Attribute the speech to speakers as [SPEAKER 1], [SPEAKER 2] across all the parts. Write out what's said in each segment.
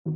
[SPEAKER 1] Good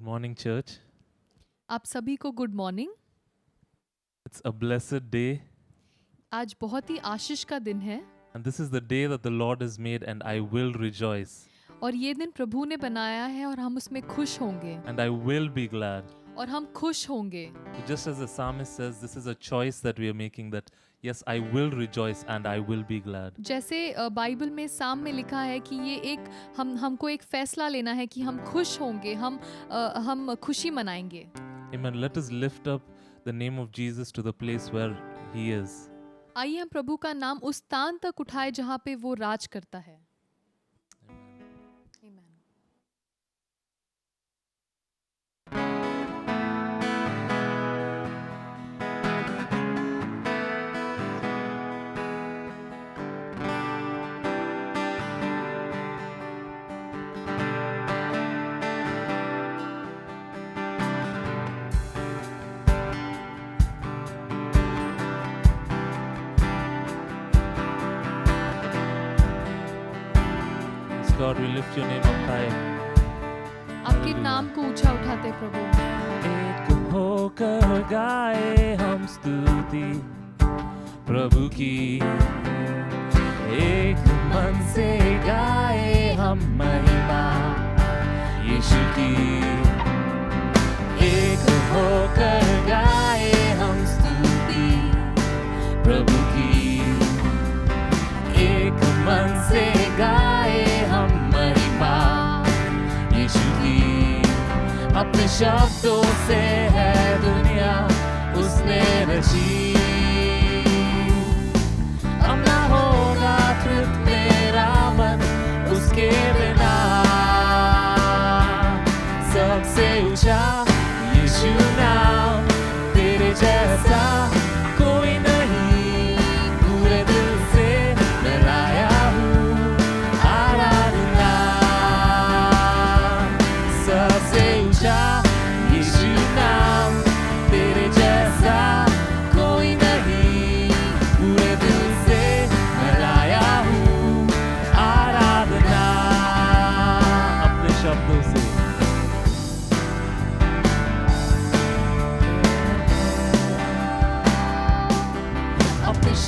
[SPEAKER 1] morning, church.
[SPEAKER 2] आप सभी को good morning.
[SPEAKER 1] It's a blessed day,
[SPEAKER 2] आज बहुत ही आशीष का दिन है
[SPEAKER 1] and this is the day that the Lord has made, and I will rejoice,
[SPEAKER 2] और ये दिन प्रभु ने बनाया है और हम उसमें खुश होंगे
[SPEAKER 1] and I will be glad.
[SPEAKER 2] और हम खुश होंगे।
[SPEAKER 1] So just as the psalmist says, this is a choice that we are making, that yes, I will rejoice and I will be glad.
[SPEAKER 2] जैसे बाइबल में साम में लिखा है कि ये एक हमको एक फैसला लेना है कि हम खुश होंगे, हम खुशी मनाएंगे।
[SPEAKER 1] Amen. Let us lift up the name of Jesus to the place where He is.
[SPEAKER 2] आइए हम प्रभु का नाम उस स्थान तक उठाए जहाँ पे वो राज करता है। Amen.
[SPEAKER 1] God, we lift your name up high.
[SPEAKER 2] आपके नाम को ऊंचा उठाते प्रभु।
[SPEAKER 1] एक होकर गाए हम स्तुति प्रभु की, एक मन से गाए हम महिमा यीशु की। एक होकर गाए हम स्तुति प्रभु की, एक मन से गाए हम महिमा यीशु की। अपने शब्दों से है दुनिया उसने रची, अब ना होगा तृप्त मेरा मन उसके बिना। सबसे ऊंचा यीशु नाम, तेरे जैसा कोई नहीं, पूरे दिल से मैं लाया हूँ आराधना। सबसे ऊंचा यीशु नाम, तेरे जैसा कोई नहीं, पूरे दिल से मैं लाया हूँ आराधना। अपने शब्दों से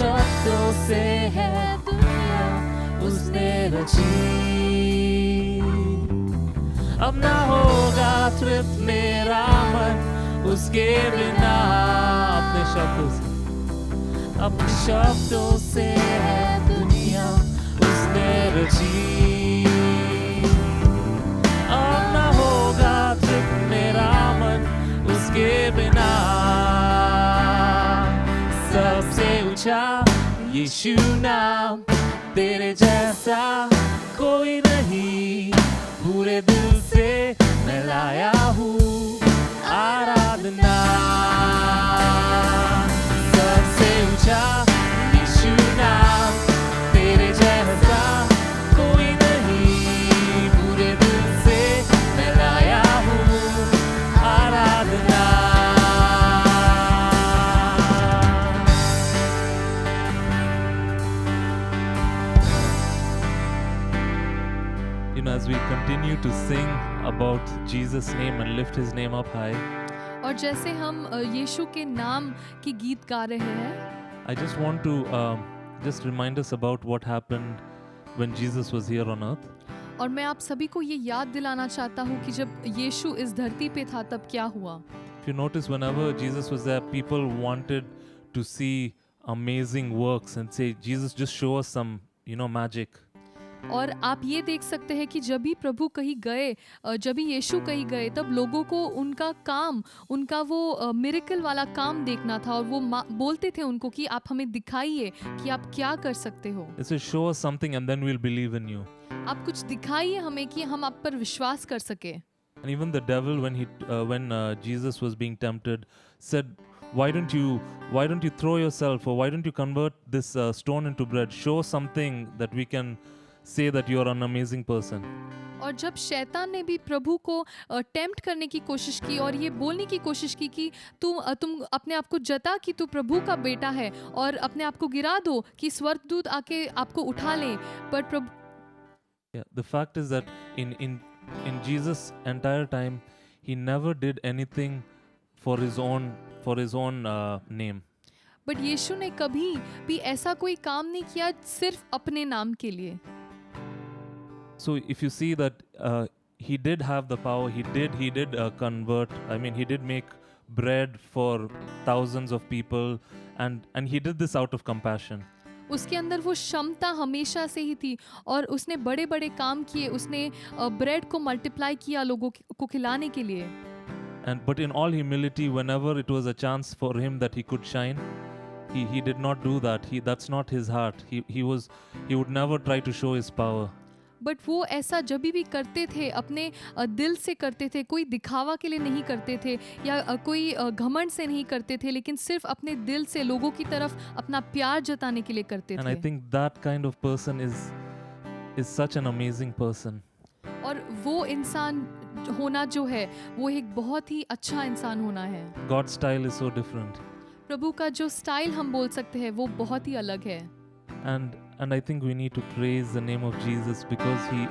[SPEAKER 1] शब्दों से है दुनिया उसने रची, अब ना होगा तृप्त मेरा मन उसके बिना। अपने शब्दों से, अपने शब्दों से है दुनिया उसने रची, अब ना होगा तृप्त मेरा मन उसके बिना। सबसे ऊंचा यीशु नाम, तेरे जैसा कोई नहीं, पूरे दिल से मैं लाया हूँ आराधना। सबसे ऊंचा यीशु नाम, तेरे जैसा कोई नहीं, पूरे दिल से मैं लाया हूँ आराधना। You know, as we continue to sing about Jesus' name and lift his name up high,
[SPEAKER 2] और जैसे हम यीशु के नाम की गीत गा रहे हैं,
[SPEAKER 1] I just want to just remind us about what happened when Jesus was here on earth.
[SPEAKER 2] और मैं आप सभी को ये याद दिलाना चाहता हूँ कि जब यीशु इस धरती पे था तब क्या हुआ।
[SPEAKER 1] If you notice, whenever Jesus was there, people wanted to see amazing works and say, Jesus, just show us some, magic.
[SPEAKER 2] और आप ये देख सकते हैं कि जब भी प्रभु कहीं गए, जब भी यीशु कहीं गए, तब लोगों को उनका काम, उनका वो मिरेकल वाला काम देखना था, और वो बोलते थे उनको कि आप हमें दिखाइए कि आप क्या कर सकते हो।
[SPEAKER 1] They said, show us something and then we'll believe in you.
[SPEAKER 2] आप कुछ दिखाइए हमें कि हम आप पर विश्वास कर सके।
[SPEAKER 1] And even the devil, when Jesus was being tempted, said, why don't you throw yourself, or why don't you convert this stone into bread? Show something that we can say that you are an amazing person.
[SPEAKER 2] और जब शैतान ने भी प्रभु को tempt करने की कोशिश की और ये बोलने की कोशिश की कि तुम अपने आप को जता कि तू प्रभु का बेटा है, और अपने आप को गिरा दो कि स्वर्गदूत आके आपको उठा लें, पर प्रभु
[SPEAKER 1] Yeah, the fact is that in Jesus' entire time, he never did anything for his own name.
[SPEAKER 2] But यीशु ने कभी भी ऐसा कोई काम नहीं किया सिर्फ अपने नाम के लिए।
[SPEAKER 1] So if you see that he did have the power, he did convert. I mean, he did make bread for thousands of people, and he did this out of compassion.
[SPEAKER 2] उसके अंदर वो क्षमता हमेशा से ही थी, और उसने बड़े बड़े काम किए, उसने ब्रेड को मल्टीप्लाई किया लोगों को खिलाने के लिए।
[SPEAKER 1] But in all humility, whenever it was a chance for him that he could shine, he did not do that. That's not his heart. He would never try to show his power.
[SPEAKER 2] But वो ऐसा जब भी करते थे अपने दिल से करते थे, कोई दिखावा के लिए नहीं करते थे या कोई घमंड से नहीं करते थे, लेकिन सिर्फ अपने दिल से लोगों की तरफ अपना प्यार जताने के लिए करते
[SPEAKER 1] And
[SPEAKER 2] थे।
[SPEAKER 1] I think that kind of person is such an amazing person.
[SPEAKER 2] और वो इंसान होना जो है वो एक बहुत ही अच्छा इंसान होना है।
[SPEAKER 1] God's style is so different.
[SPEAKER 2] प्रभु का जो स्टाइल हम बोल सकते हैं वो बहुत ही अलग है।
[SPEAKER 1] And I think we need to praise the name of Jesus because he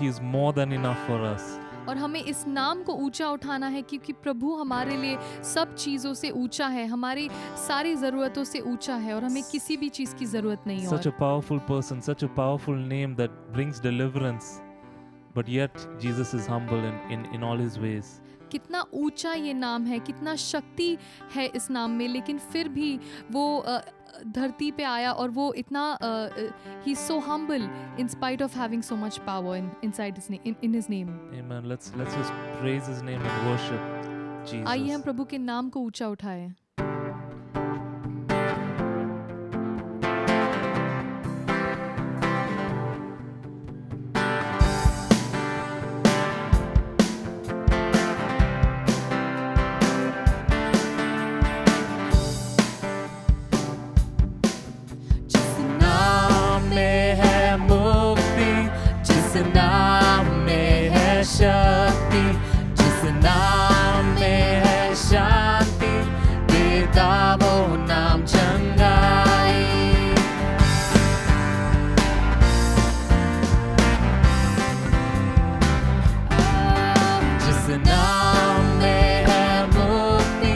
[SPEAKER 1] is more than enough for us.
[SPEAKER 2] और हमें इस नाम को ऊंचा उठाना है क्योंकि प्रभु हमारे लिए सब चीज़ों से ऊंचा है, हमारी सारी ज़रूरतों से ऊंचा है और हमें किसी भी चीज़ की ज़रूरत नहीं
[SPEAKER 1] Such a
[SPEAKER 2] और
[SPEAKER 1] powerful person, such a powerful name that brings deliverance, but yet Jesus is humble in all his ways.
[SPEAKER 2] कितना ऊंचा ये नाम है, कितना शक्ति है इस नाम में, लेकिन फिर भी वो धरती पे आया और वो इतना ही so humble in spite of having so much power inside in his name.
[SPEAKER 1] Amen. Let's just praise his name and worship Jesus.
[SPEAKER 2] आइए हम प्रभु के नाम को ऊंचा उठाएं.
[SPEAKER 1] जिस नाम में है मुक्ति, जिस नाम में है शक्ति, जिस नाम में है शांति, देता वो नाम चंगाई. जिस नाम में है मुक्ति,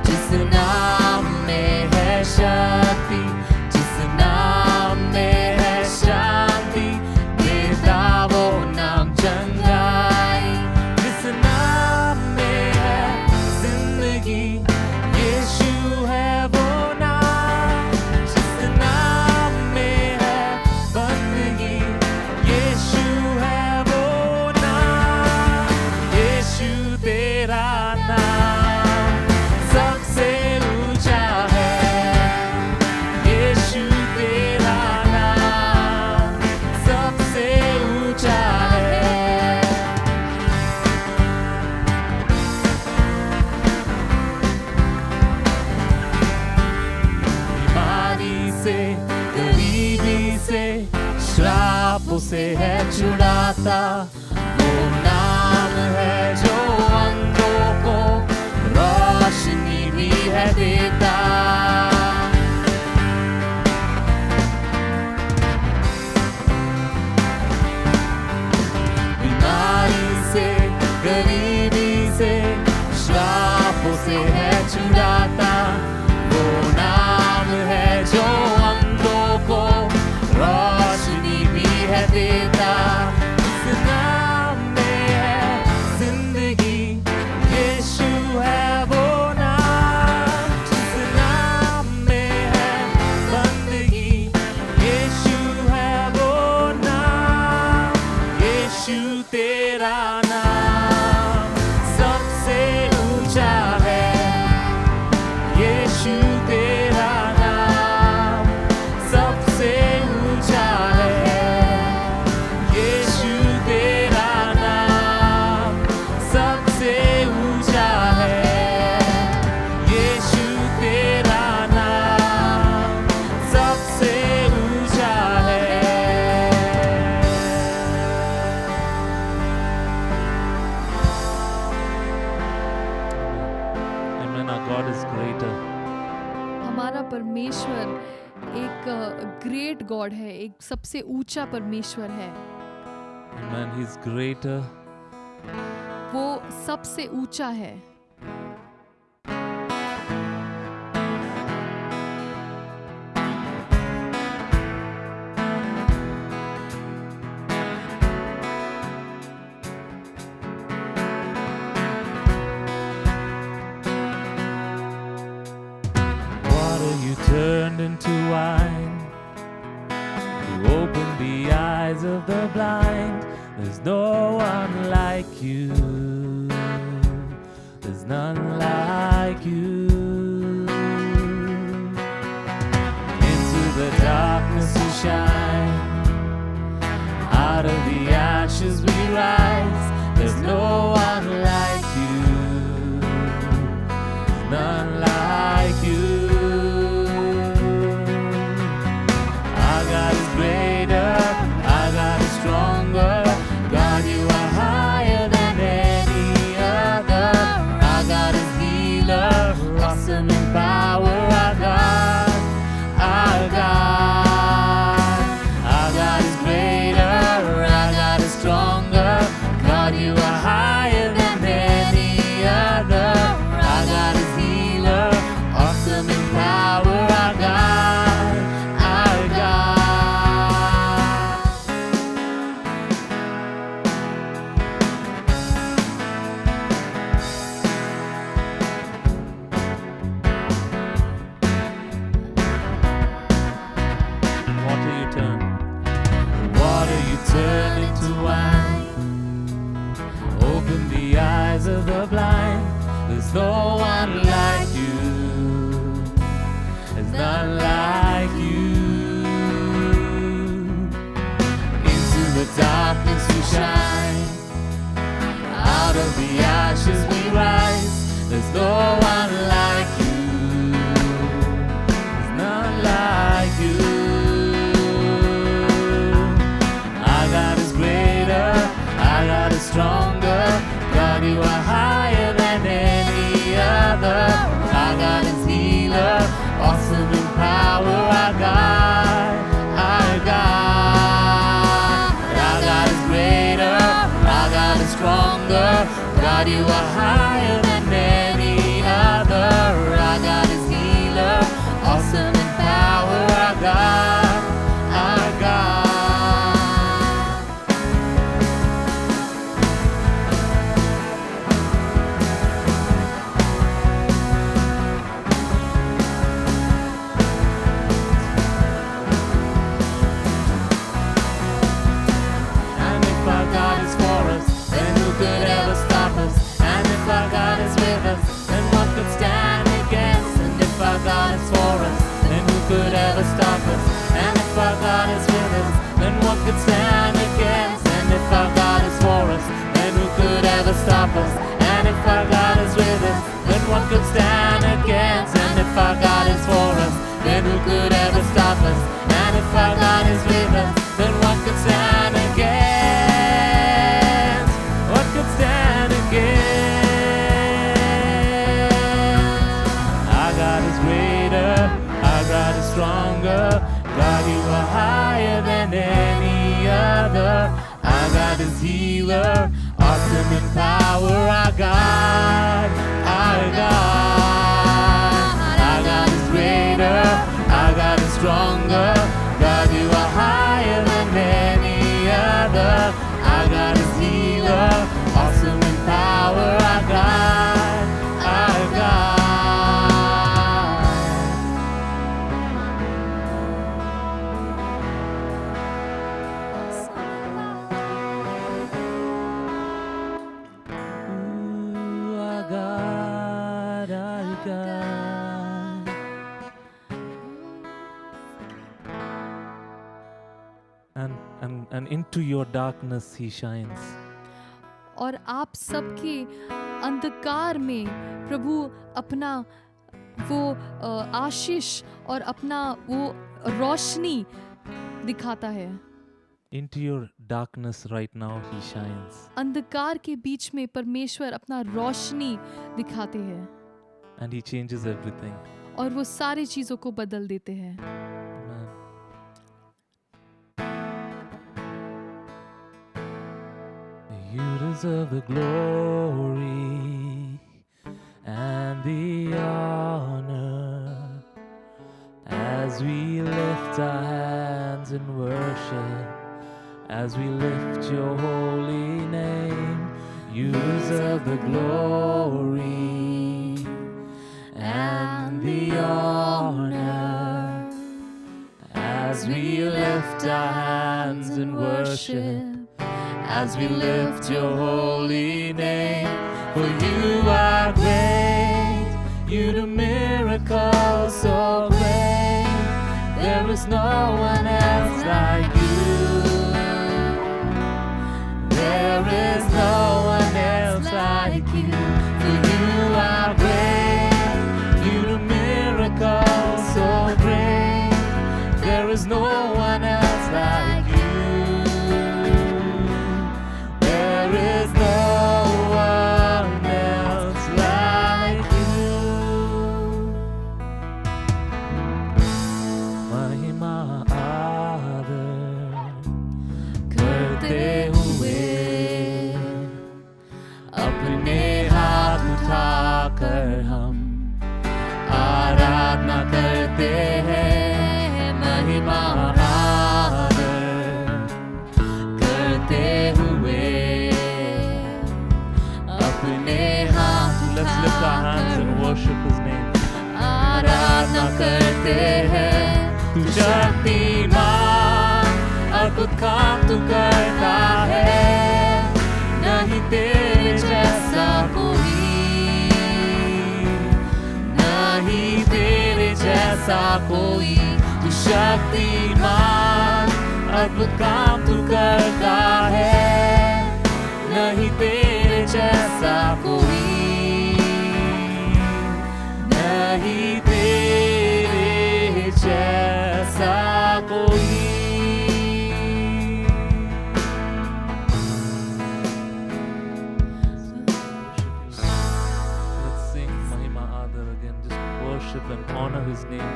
[SPEAKER 1] जिस नाम में है शक्ति, जिस नाम में है शांति, देता वो नाम चंगाई. जिस नाम में है जिंदगी, यीशु है वो नाम. जिस नाम में है बंदगी, यीशु है वो नाम. यीशु तेरा नाम सबसे ऊंचा है. यीशु तेरा नाम सबसे ऊंचा है. बीमारी से, गरीबी से, श्रापों से है छुड़ाता. वो नाम है जो अंधों को रोशनी भी है देता. बीमारी से, गरीबी से, श्रापों से है छुड़ाता. वो नाम है जो अंधों को रोशनी भी है देता. जिस नाम में है जिंदगी, यीशु है वो नाम. जिस नाम में है बंदगी, यीशु है वो नाम. यीशु तेरा नाम सबसे ऊंचा है. यीशु तेरा नाम सबसे ऊंचा है. यीशु तेरा नाम सबसे ऊंचा है. यीशु तेरा नाम सबसे ऊंचा है. Amen. Our God is greater.
[SPEAKER 2] हमारा परमेश्वर एक ग्रेट गॉड है, एक सबसे ऊंचा परमेश्वर है.
[SPEAKER 1] Amen. He's greater.
[SPEAKER 2] वो सबसे ऊंचा है.
[SPEAKER 1] Water you turned into wine. You opened the eyes of the blind. There's no one like you. There's none like you. Into the darkness you shine. Out of the ashes we rise. There's no one like you. There's none like you. Our God is greater. Our God is stronger. God, you are higher than any other. Our God is stronger. God, you are higher than any other. Our God is healer, awesome in power. Our God, our God. Our God is greater, our God is stronger. God, you are higher than any other. Our God is healer, awesome in power. Our God, our God. Ooh, our God, our God. And into your darkness he shines.
[SPEAKER 2] और आप सबके अंधकार में प्रभु अपना वो आशीष और अपना वो रोशनी दिखाता है।
[SPEAKER 1] Into your darkness right now he shines.
[SPEAKER 2] अंधकार के बीच में परमेश्वर अपना रोशनी दिखाते हैं
[SPEAKER 1] And he changes everything.
[SPEAKER 2] और वो सारी चीजों को बदल देते हैं।
[SPEAKER 1] Amen. You deserve the glory and the honor as we lift our hands in worship, as we lift your holy name. You deserve the glory and the honor as we lift our hands in worship, as we lift your holy name. For you are great, you do miracles so great. There is no one else like you. There is no one else like you. For you are great, you do miracles so great. There is no one else like you. There is no one else like you. महिमा आदर करते हुए अपने हाथ उठाकर हम आराधना करते हैं। महिमा आदर करते हुए अपने हाथ Let's lift our hands and worship his name. आराधना करते हैं। तू शक्तिमान अद्भुत काम तू करता है, नहीं तेरे जैसा कोई, नहीं तेरे जैसा कोई। तू शक्तिमान अद्भुत काम तू करता है, नहीं तेरे जैसा कोई, नहीं तेरे जैसा कोई। Let's sing Mahima Adar again. Just worship and honor his name.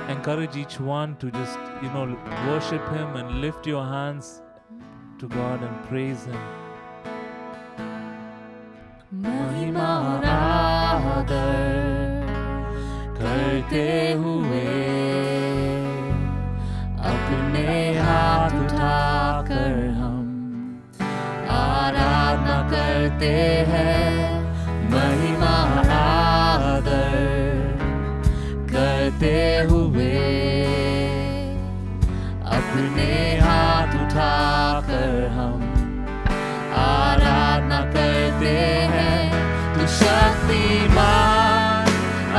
[SPEAKER 1] Encourage each one to just, worship him and lift your hands to God and praise him. महिमा आदर करते हुए अपने हाथ उठाकर हम आराधना करते हैं। महिमा आदर करते हुए अपने हाथ उठाकर हम आराधना करते हैं। तू शक्तिमान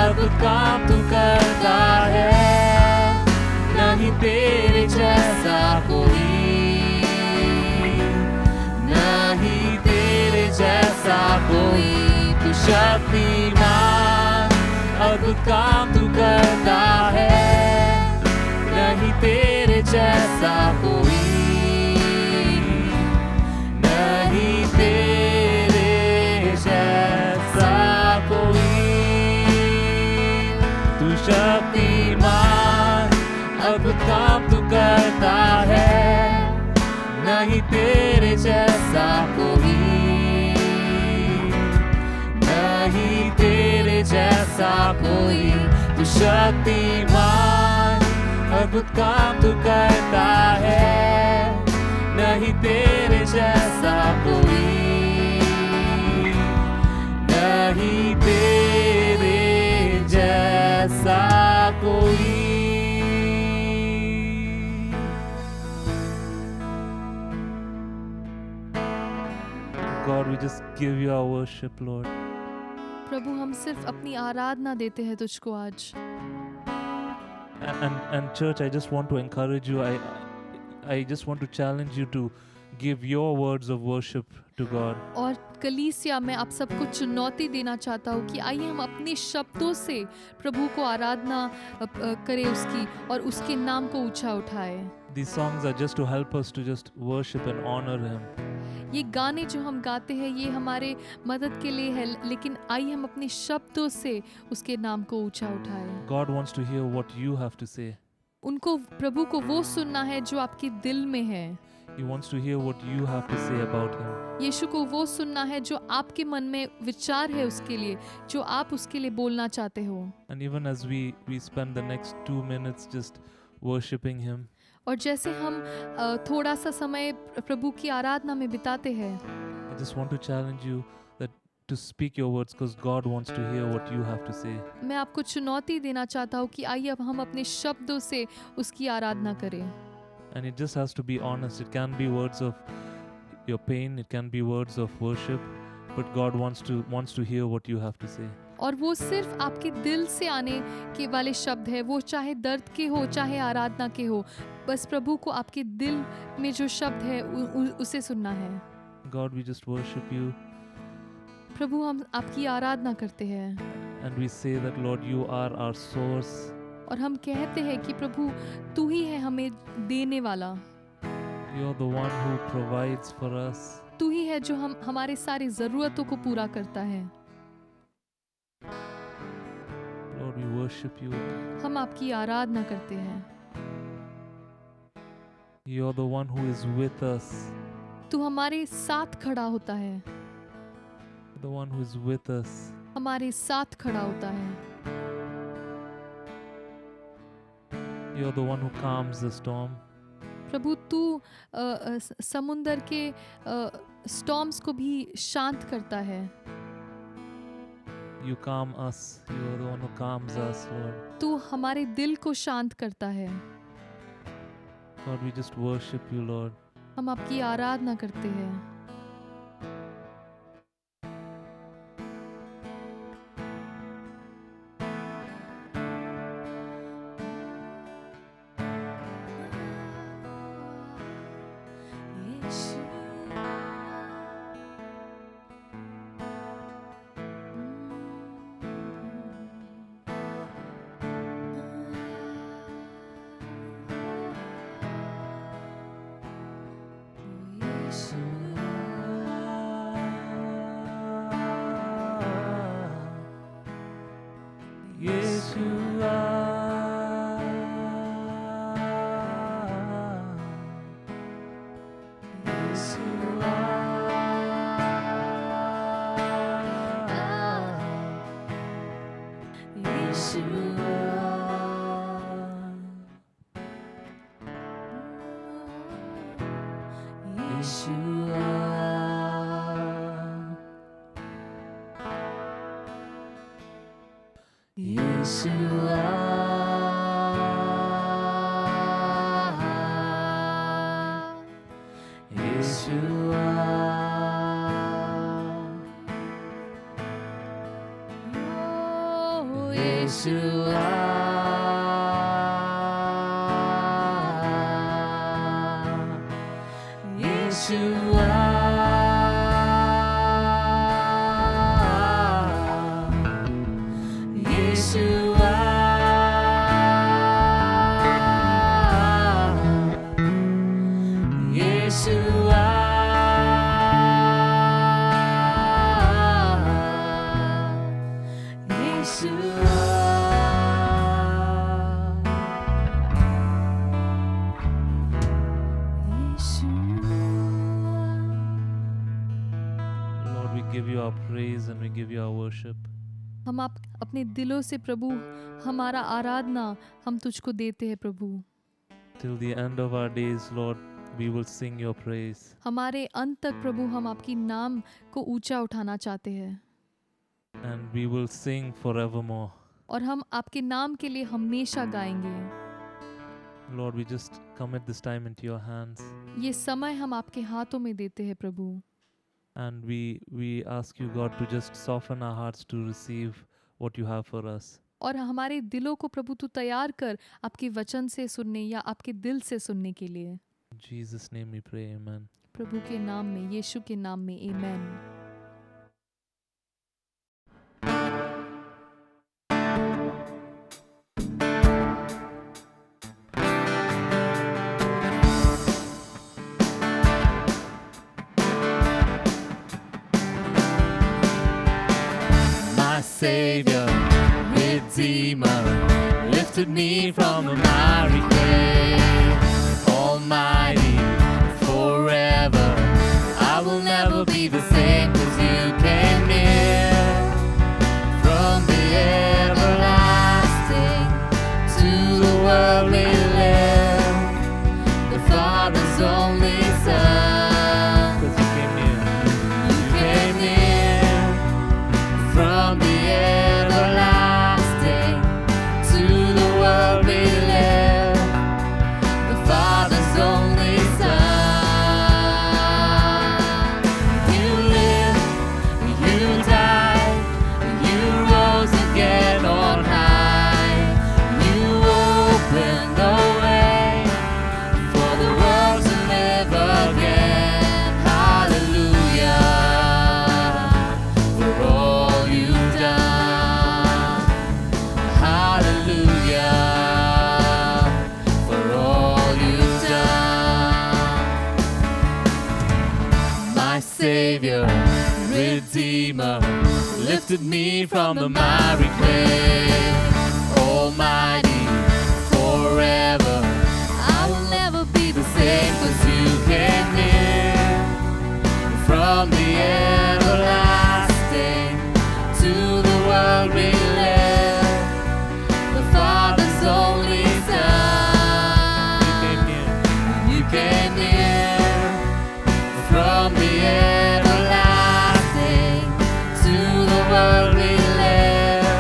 [SPEAKER 1] अद्भुत काम तू करता है, नहीं तेरे जैसा कोई, नहीं तेरे जैसा कोई। तू शक्तिमान अद्भुत काम तू करता है, नहीं तेरे जैसा कोई, नहीं तेरे जैसा कोई। तू शक्तिमान अद्भुत काम तू करता है, नहीं तेरे जैसा कोई, नहीं तेरे जैसा कोई। तू शक्तिमान, अद्भुत काम तू करता है, नहीं तेरे जैसा कोई, नहीं तेरे जैसा कोई। God, we just give you our worship, Lord.
[SPEAKER 2] प्रभु हम सिर्फ अपनी आराधना देते हैं तुझको आज।
[SPEAKER 1] And church, I just want to encourage you. I just want to challenge you to give your words of worship to God.
[SPEAKER 2] और कलीसिया में आप सबको चुनौती देना चाहता हूँ कि आइए हम अपने शब्दों से प्रभु को आराधना करें उसकी, और उसके नाम को ऊंचा उठाएं।
[SPEAKER 1] These songs are just to help us to just worship and honor Him.
[SPEAKER 2] ये गाने जो हम गाते हैं ये हमारे मदद के लिए है, लेकिन आइए हम अपने शब्दों से उसके नाम को ऊंचा उठाएं।
[SPEAKER 1] God wants to hear what you have to say.
[SPEAKER 2] उनको, प्रभु को वो सुनना है जो आपके दिल में है।
[SPEAKER 1] He wants to hear what you have to say about Him.
[SPEAKER 2] यीशु को वो सुनना है जो आपके मन में विचार है उसके लिए, जो आप उसके लिए बोलना चाहते हो।
[SPEAKER 1] And even as we spend the next 2 minutes just worshiping Him,
[SPEAKER 2] और जैसे हम थोड़ा सा समय प्रभु की आराधना में बिताते हैं,
[SPEAKER 1] I just want to challenge you that to speak your words, because God wants to hear what you have to say.
[SPEAKER 2] मैं आपको चुनौती देना चाहता हूँ कि आइए अब हम अपने शब्दों से उसकी आराधना करें।
[SPEAKER 1] And it just has to be honest. It can be words of your pain, it can be words of worship, but God wants to hear what you have to say.
[SPEAKER 2] और वो सिर्फ आपके दिल से आने के वाले शब्द है, वो चाहे दर्द के हो चाहे आराधना के हो, बस प्रभु को आपके दिल में जो शब्द है उसे सुनना है।
[SPEAKER 1] God, we just worship you
[SPEAKER 2] प्रभु हम आपकी आराधना करते हैं,
[SPEAKER 1] and we say that Lord, you are our source.
[SPEAKER 2] और हम कहते हैं कि प्रभु तू ही है हमें देने वाला,
[SPEAKER 1] You're the one who provides for us.
[SPEAKER 2] तू ही है जो हमारे सारी जरूरतों को पूरा करता है।
[SPEAKER 1] Lord, we worship you.
[SPEAKER 2] हम आपकी आराधना करते हैं।
[SPEAKER 1] You're the one who is with us.
[SPEAKER 2] तू हमारे साथ खड़ा होता है,
[SPEAKER 1] The one who is with us.
[SPEAKER 2] हमारे साथ खड़ा होता है।
[SPEAKER 1] You're the one who calms the storm.
[SPEAKER 2] प्रभु तू समुंदर के स्टॉर्म्स को भी शांत करता है।
[SPEAKER 1] You calm us. You're the one who calms us, Lord.
[SPEAKER 2] तू हमारे दिल को शांत करता है।
[SPEAKER 1] God, we just worship you, Lord.
[SPEAKER 2] हम आपकी आराधना करते हैं।
[SPEAKER 1] give you our praise and we give you our worship.
[SPEAKER 2] हम आप अपने दिलों से प्रभु हमारा आराधना हम तुझको देते हैं प्रभु।
[SPEAKER 1] Till the end of our days, Lord, we will sing your praise.
[SPEAKER 2] हमारे अंत तक प्रभु हम आपकी नाम को ऊंचा उठाना चाहते हैं
[SPEAKER 1] And we will sing forevermore.
[SPEAKER 2] और हम आपके नाम के लिए हमेशा गाएंगे।
[SPEAKER 1] Lord, we just commit this time into your hands.
[SPEAKER 2] ये समय हम आपके हाथों में देते हैं प्रभु
[SPEAKER 1] And we ask you, God, to just soften our hearts to receive what you have for us.
[SPEAKER 2] और हमारे दिलों को प्रभु तू तैयार कर आपके वचन से सुनने या आपके दिल से सुनने के लिए।
[SPEAKER 1] In Jesus' name we pray, amen.
[SPEAKER 2] प्रभु के नाम में, यीशु के नाम में, आमेन।
[SPEAKER 1] My Savior, Redeemer, lifted me from the miry clay. Almighty, forever, I will never be the same 'cause you came near. From the everlasting to the world we live, the Father's only Son. 'Cause you came near. You came near. From the everlasting to the world we live, the Father's only Son. You lived, you died, you rose again on high. You opened the way for the world to live again. Hallelujah for all you've done. Hallelujah for all you've done. My Savior, Redeemer, lifted me from the miry clay. Almighty, forever, I will never be the same 'cause you came near. From the everlasting to the world we live, the Father's only Son. You came near. From the everlasting to the world we live,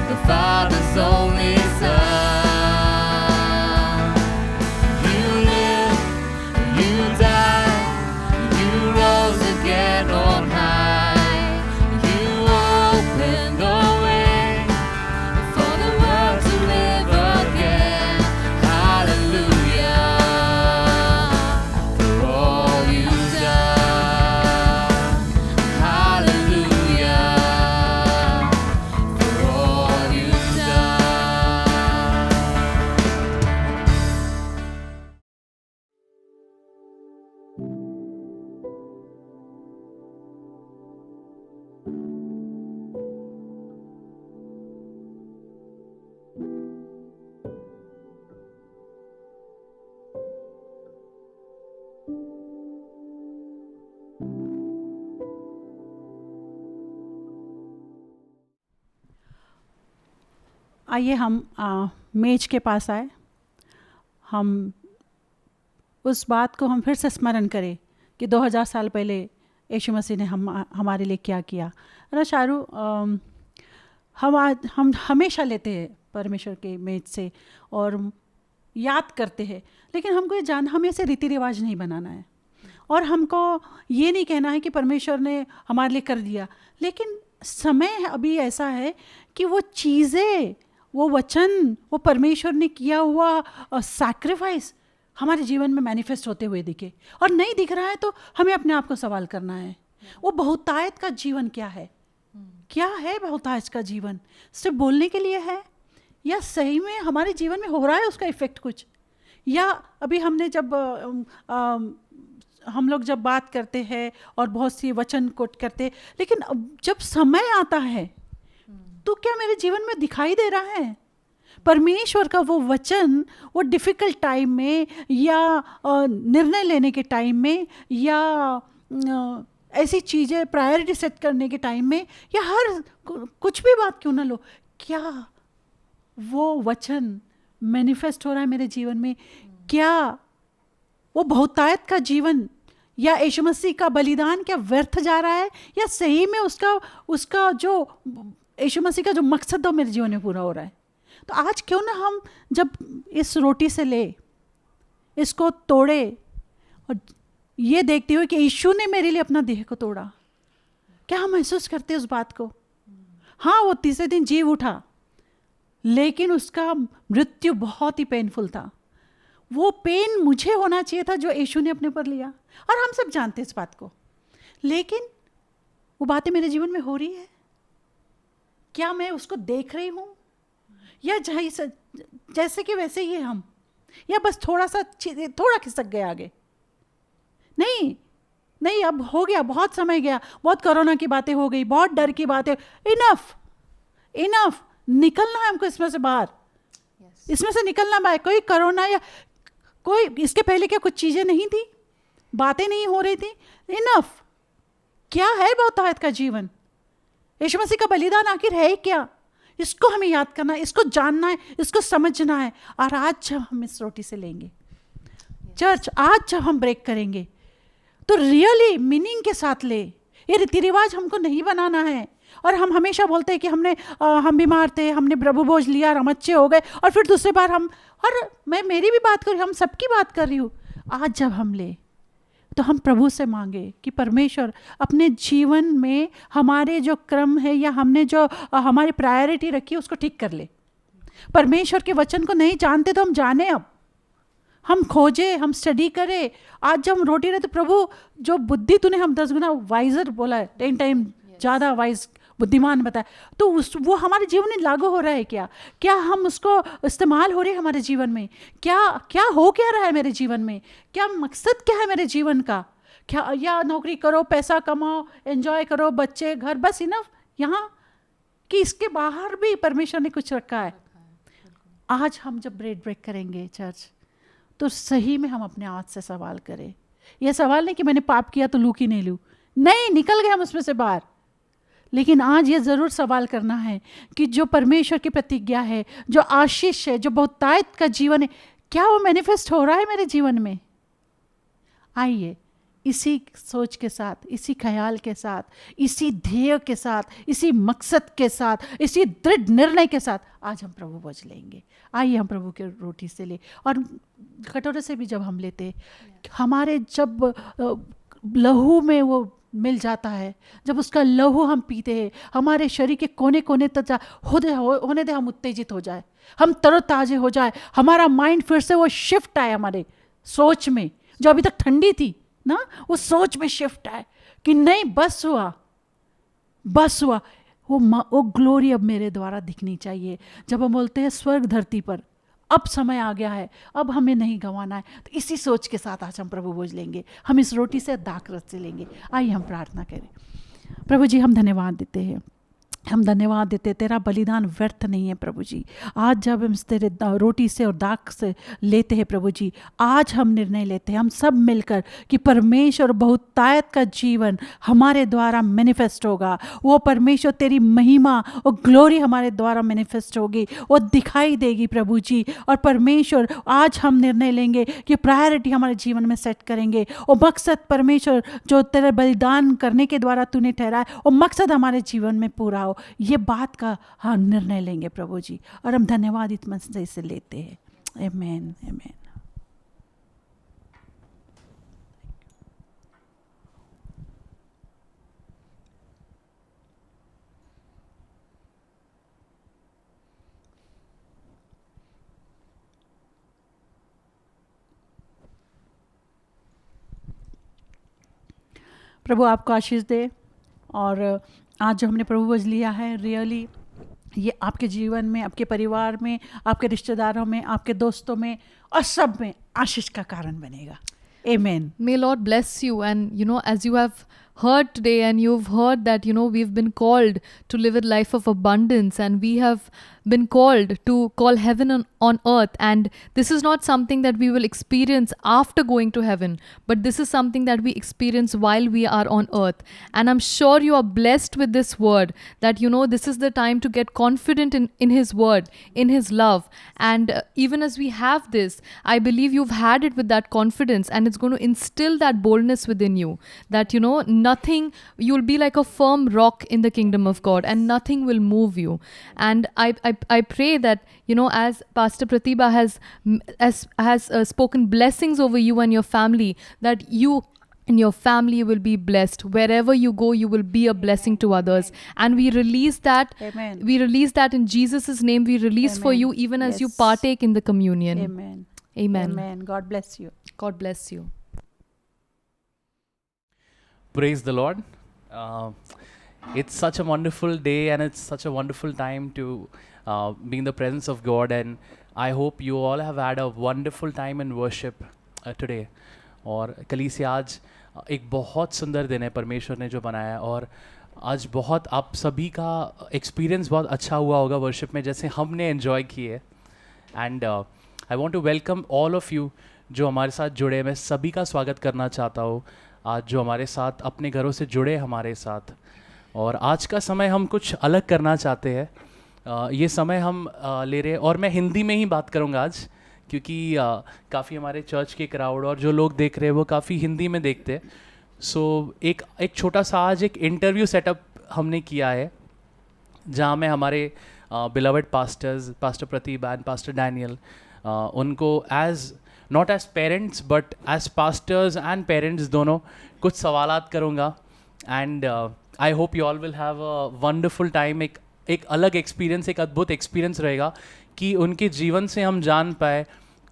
[SPEAKER 1] the Father's only Son. You lived, you died, you rose again on high. You opened the way for the world to live again. Hallelujah for all you've done. Hallelujah for all you've done.
[SPEAKER 3] आइए हम मेज के पास आए। हम उस बात को हम फिर से स्मरण करें कि 2000 साल पहले यीशु मसीह ने हमारे लिए क्या किया। ना चारू, हम हमेशा लेते हैं परमेश्वर के मेज से और याद करते हैं, लेकिन हमको ये हमें ऐसे रीति रिवाज नहीं बनाना है और हमको ये नहीं कहना है कि परमेश्वर ने हमारे लिए कर दिया। लेकिन समय अभी ऐसा है कि वो चीज़ें, वो वचन, वो परमेश्वर ने किया हुआ सैक्रिफाइस हमारे जीवन में मैनिफेस्ट होते हुए दिखे। और नहीं दिख रहा है तो हमें अपने आप को सवाल करना है, वो बहुतायत का जीवन क्या है? क्या है बहुतायत का जीवन? सिर्फ बोलने के लिए है या सही में हमारे जीवन में हो रहा है उसका इफेक्ट कुछ? या अभी हमने जब हम लोग जब बात करते हैं और बहुत सी वचन कोट करते, लेकिन जब समय आता है तो क्या मेरे जीवन में दिखाई दे रहा है परमेश्वर का वो वचन? वो डिफ़िकल्ट टाइम में या निर्णय लेने के टाइम में या ऐसी चीज़ें प्रायोरिटी सेट करने के टाइम में, या हर कुछ भी बात क्यों ना लो, क्या वो वचन मैनिफेस्ट हो रहा है मेरे जीवन में? क्या वो बहुतायत का जीवन या यीशु मसीह का बलिदान क्या व्यर्थ जा रहा है, या सही में उसका जो यीशु मसीह का जो मकसद हो मेरे जीवन में पूरा हो रहा है? तो आज क्यों ना हम जब इस रोटी से ले, इसको तोड़े, और ये देखते हुए कि यीशु ने मेरे लिए अपना देह को तोड़ा, क्या हम महसूस करते हैं उस बात को? हाँ, वो तीसरे दिन जी उठा, लेकिन उसका मृत्यु बहुत ही पेनफुल था। वो पेन मुझे होना चाहिए था जो यीशु ने अपने पर लिया, और हम सब जानते हैं इस बात को। लेकिन वो बातें मेरे जीवन में हो रही है, क्या मैं उसको देख रही हूँ, या जैसे कि वैसे ही हम, या बस थोड़ा खिसक गया आगे? नहीं, अब हो गया, बहुत समय गया, बहुत कोरोना की बातें हो गई, बहुत डर की बातें, इनफ, निकलना है हमको इसमें से बाहर। इसमें से निकलना बाहर। कोई कोरोना या कोई इसके पहले क्या कुछ चीज़ें नहीं थी, बातें नहीं हो रही थी? इनफ। क्या है बहुतायत का जीवन? यीशु मसीह का बलिदान आखिर है क्या? इसको हमें याद करना है, इसको जानना है, इसको समझना है। और आज जब हम इस रोटी से लेंगे चर्च, आज जब हम ब्रेक करेंगे, तो रियली मीनिंग के साथ ले। ये रीति रिवाज हमको नहीं बनाना है। और हम हमेशा बोलते हैं कि हम बीमार थे, हमने प्रभु भोज लिया और हम अच्छे हो गए, और फिर दूसरी बार और मैं मेरी भी बात कर रही हूँ, हम सबकी बात कर रही हूँ। आज जब हम ले, तो हम प्रभु से मांगे कि परमेश्वर अपने जीवन में हमारे जो क्रम है, या हमने जो हमारी प्रायोरिटी रखी है, उसको ठीक कर ले। परमेश्वर के वचन को नहीं जानते तो हम जाने, अब हम खोजे, हम स्टडी करें। आज जब हम रोटी रहे, तो प्रभु जो बुद्धि तूने हम 10 गुना वाइजर बोला है, 10 टाइम ज़्यादा वाइज, बुद्धिमान बताया, तो वो हमारे जीवन में लागू हो रहा है क्या हम उसको इस्तेमाल हो रहे हैं हमारे जीवन में? क्या हो क्या रहा है मेरे जीवन में? क्या मकसद क्या है मेरे जीवन का? क्या या नौकरी करो, पैसा कमाओ, एंजॉय करो, बच्चे, घर, बस इनफ? यहाँ कि इसके बाहर भी परमेश्वर ने कुछ रखा है। आज हम जब ब्रेक करेंगे चर्च, तो सही में हम अपने आप से सवाल करें। यह सवाल नहीं कि मैंने पाप किया तो लूँ कि नहीं लूँ, नहीं, निकल गए हम उसमें से बाहर। लेकिन आज ये ज़रूर सवाल करना है कि जो परमेश्वर की प्रतिज्ञा है, जो आशीष है, जो बहुतायत का जीवन है, क्या वो मैनिफेस्ट हो रहा है मेरे जीवन में? आइए इसी सोच के साथ, इसी ख्याल के साथ, इसी ध्येय के साथ, इसी मकसद के साथ, इसी दृढ़ निर्णय के साथ आज हम प्रभु भोज लेंगे। आइए हम प्रभु के रोटी से ले, और कटोरे से भी जब हम लेते, हमारे जब लहू में वो मिल जाता है, जब उसका लहू हम पीते हैं, हमारे शरीर के कोने कोने तक होने दे, हम उत्तेजित हो जाए, हम तरोताजे हो जाए, हमारा माइंड फिर से वो शिफ्ट आए हमारे सोच में, जो अभी तक ठंडी थी ना, वो सोच में शिफ्ट आए कि नहीं, बस हुआ, वो ग्लोरी अब मेरे द्वारा दिखनी चाहिए। जब हम बोलते हैं स्वर्ग धरती पर, अब समय आ गया है, अब हमें नहीं गंवाना है, तो इसी सोच के साथ आज हम प्रभु भोज लेंगे। हम इस रोटी से दाखरस से लेंगे। आइए हम प्रार्थना करें। प्रभु जी, हम धन्यवाद देते हैं, हम धन्यवाद देते, तेरा बलिदान व्यर्थ नहीं है प्रभु जी। आज जब हम तेरे रोटी से और दाख से लेते हैं प्रभु जी, आज हम निर्णय लेते हैं, हम सब मिलकर, कि परमेश्वर बहुतायत का जीवन हमारे द्वारा मैनिफेस्ट होगा। वो परमेश्वर तेरी महिमा और ग्लोरी हमारे द्वारा मैनिफेस्ट होगी, वो दिखाई देगी प्रभु जी। और परमेश्वर आज हम निर्णय लेंगे कि प्रायोरिटी हमारे जीवन में सेट करेंगे, और मकसद परमेश्वर जो तेरे बलिदान करने के द्वारा तूने ठहराया, वो मकसद हमारे जीवन में पूरा हो, ये बात का हम निर्णय लेंगे प्रभु जी। और हम धन्यवाद इत्मीनान से इसे लेते हैं। आमीन, आमीन। प्रभु आपको आशीष दे। और आज जो हमने प्रभु भोज लिया है, रियली ये आपके जीवन में, आपके परिवार में, आपके रिश्तेदारों में, आपके दोस्तों में और सब में आशीष का कारण बनेगा। Amen.
[SPEAKER 2] May Lord bless you, and as you have heard today, and you've heard that, you know, we've been called to live a life of abundance, and we have been called to call heaven on earth. And this is not something that we will experience after going to heaven, but this is something that we experience while we are on earth. And I'm sure you are blessed with this word, that, you know, this is the time to get confident in his word, in his love. And even as we have this, I believe you've had it with that confidence, and it's going to instill that boldness within you, that, you know, nothing, you'll be like a firm rock in the kingdom of God, and nothing will move you. And I pray that, you know, as Pastor Pratibha has spoken blessings over you and your family, that you and your family will be blessed. Wherever you go, you will be a blessing to others. And we release that.
[SPEAKER 3] Amen.
[SPEAKER 2] We release that in Jesus' name. We release for
[SPEAKER 3] Amen.
[SPEAKER 2] you, even as you
[SPEAKER 3] Yes.
[SPEAKER 2] partake in the communion.
[SPEAKER 3] Amen.
[SPEAKER 2] Amen.
[SPEAKER 3] Amen. God bless you.
[SPEAKER 2] God bless you.
[SPEAKER 4] Praise the Lord. It's such a wonderful day, and it's such a wonderful time to be in the presence of God. And I hope you all have had a wonderful time in worship today. और कलीसिया आज एक बहुत सुंदर दिन है परमेश्वर ने जो बनाया है, और आज बहुत आप सभी का एक्सपीरियंस बहुत अच्छा हुआ होगा वर्शिप में, जैसे हमने एंजॉय किए. And I want to welcome all of you जो हमारे साथ जुड़े. मैं सभी का स्वागत करना चाहता हूँ आज जो हमारे साथ अपने घरों से जुड़े हमारे साथ. और आज का समय हम कुछ अलग करना चाहते हैं. ये समय हम ले रहे हैं, और मैं हिंदी में ही बात करूँगा आज, क्योंकि काफ़ी हमारे चर्च के क्राउड और जो लोग देख रहे हैं वो काफ़ी हिंदी में देखते हैं. सो एक छोटा सा आज एक इंटरव्यू सेटअप हमने किया है, जहाँ में हमारे beloved pastors, pastor Pratibha and pastor Daniel, उनको as not as parents but as pastors and parents दोनों कुछ सवालात करूँगा. And I hope you all will have a wonderful time. एक अलग एक्सपीरियंस, एक अद्भुत एक्सपीरियंस रहेगा कि उनके जीवन से हम जान पाए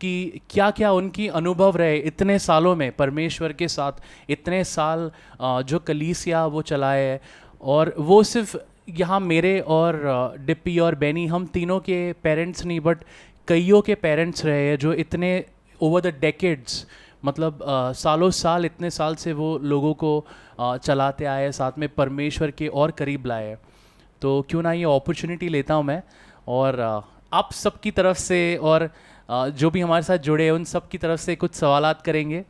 [SPEAKER 4] कि क्या क्या उनकी अनुभव रहे इतने सालों में परमेश्वर के साथ, इतने साल जो कलीसिया वो चलाए है. और वो सिर्फ यहाँ मेरे और डिप्पी और बेनी, हम तीनों के पेरेंट्स नहीं, बट कईयों के पेरेंट्स रहे हैं जो इतने ओवर द डेकेड्स, मतलब सालों साल, इतने साल से वो लोगों को चलाते आए, साथ में परमेश्वर के और करीब लाए. तो क्यों ना ये अपॉर्चुनिटी लेता हूँ मैं, और आप सबकी तरफ से और जो भी हमारे साथ जुड़े हैं उन सब की तरफ से कुछ सवालात करेंगे.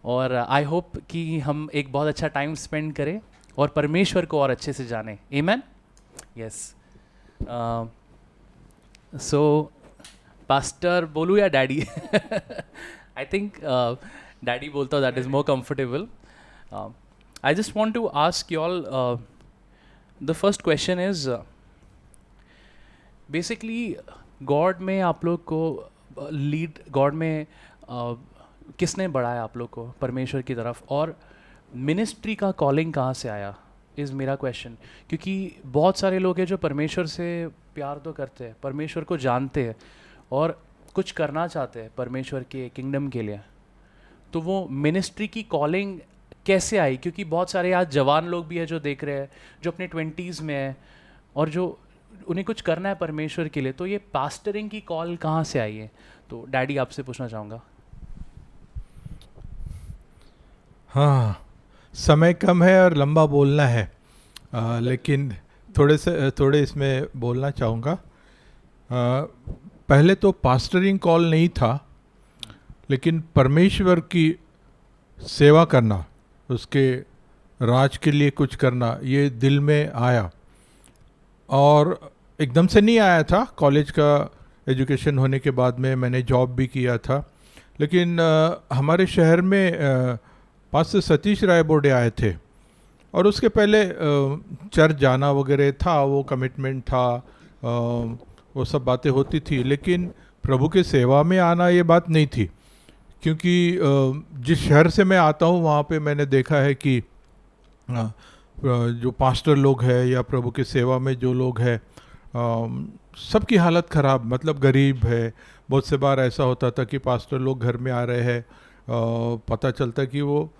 [SPEAKER 4] और आई होप कि हम एक बहुत अच्छा टाइम स्पेंड करें और परमेश्वर को और अच्छे से जानें. आमेन. यस. सो पास्टर बोलूँ या डैडी? आई थिंक डैडी बोलता हूँ, that is more comfortable. I just want to ask you all, the first question is basically God में आप लोग को लीड, गॉड में किसने बढ़ाया आप लोग को परमेश्वर की तरफ, और मिनिस्ट्री का कॉलिंग कहाँ से आया, इज़ मेरा क्वेश्चन. क्योंकि बहुत सारे लोग हैं जो परमेश्वर से प्यार तो करते हैं, परमेश्वर को जानते हैं और कुछ करना चाहते हैं परमेश्वर के किंगडम के लिए, तो वो मिनिस्ट्री की कॉलिंग कैसे आई? क्योंकि बहुत सारे आज जवान लोग भी हैं जो देख रहे हैं, जो अपने 20s में हैं और जो उन्हें कुछ करना है परमेश्वर के लिए, तो ये पास्टरिंग की कॉल कहाँ से आई है? तो डैडी आपसे पूछना चाहूँगा.
[SPEAKER 5] हाँ, समय कम है और लंबा बोलना है, लेकिन थोड़े इसमें बोलना चाहूँगा. पहले तो पास्टरिंग कॉल नहीं था, लेकिन परमेश्वर की सेवा करना, उसके राज के लिए कुछ करना, ये दिल में आया. और एकदम से नहीं आया था. कॉलेज का एजुकेशन होने के बाद में मैंने जॉब भी किया था, लेकिन हमारे शहर में पास्टर सतीश राय बोर्डे आए थे, और उसके पहले चर्च जाना वगैरह था, वो कमिटमेंट था, वो सब बातें होती थी, लेकिन प्रभु के सेवा में आना ये बात नहीं थी. क्योंकि जिस शहर से मैं आता हूँ वहाँ पे मैंने देखा है कि जो पास्टर लोग हैं या प्रभु की सेवा में जो लोग हैं, सबकी हालत ख़राब, मतलब गरीब है. बहुत से बार ऐसा होता था कि पास्टर लोग घर में आ रहे हैं, पता चलता कि वो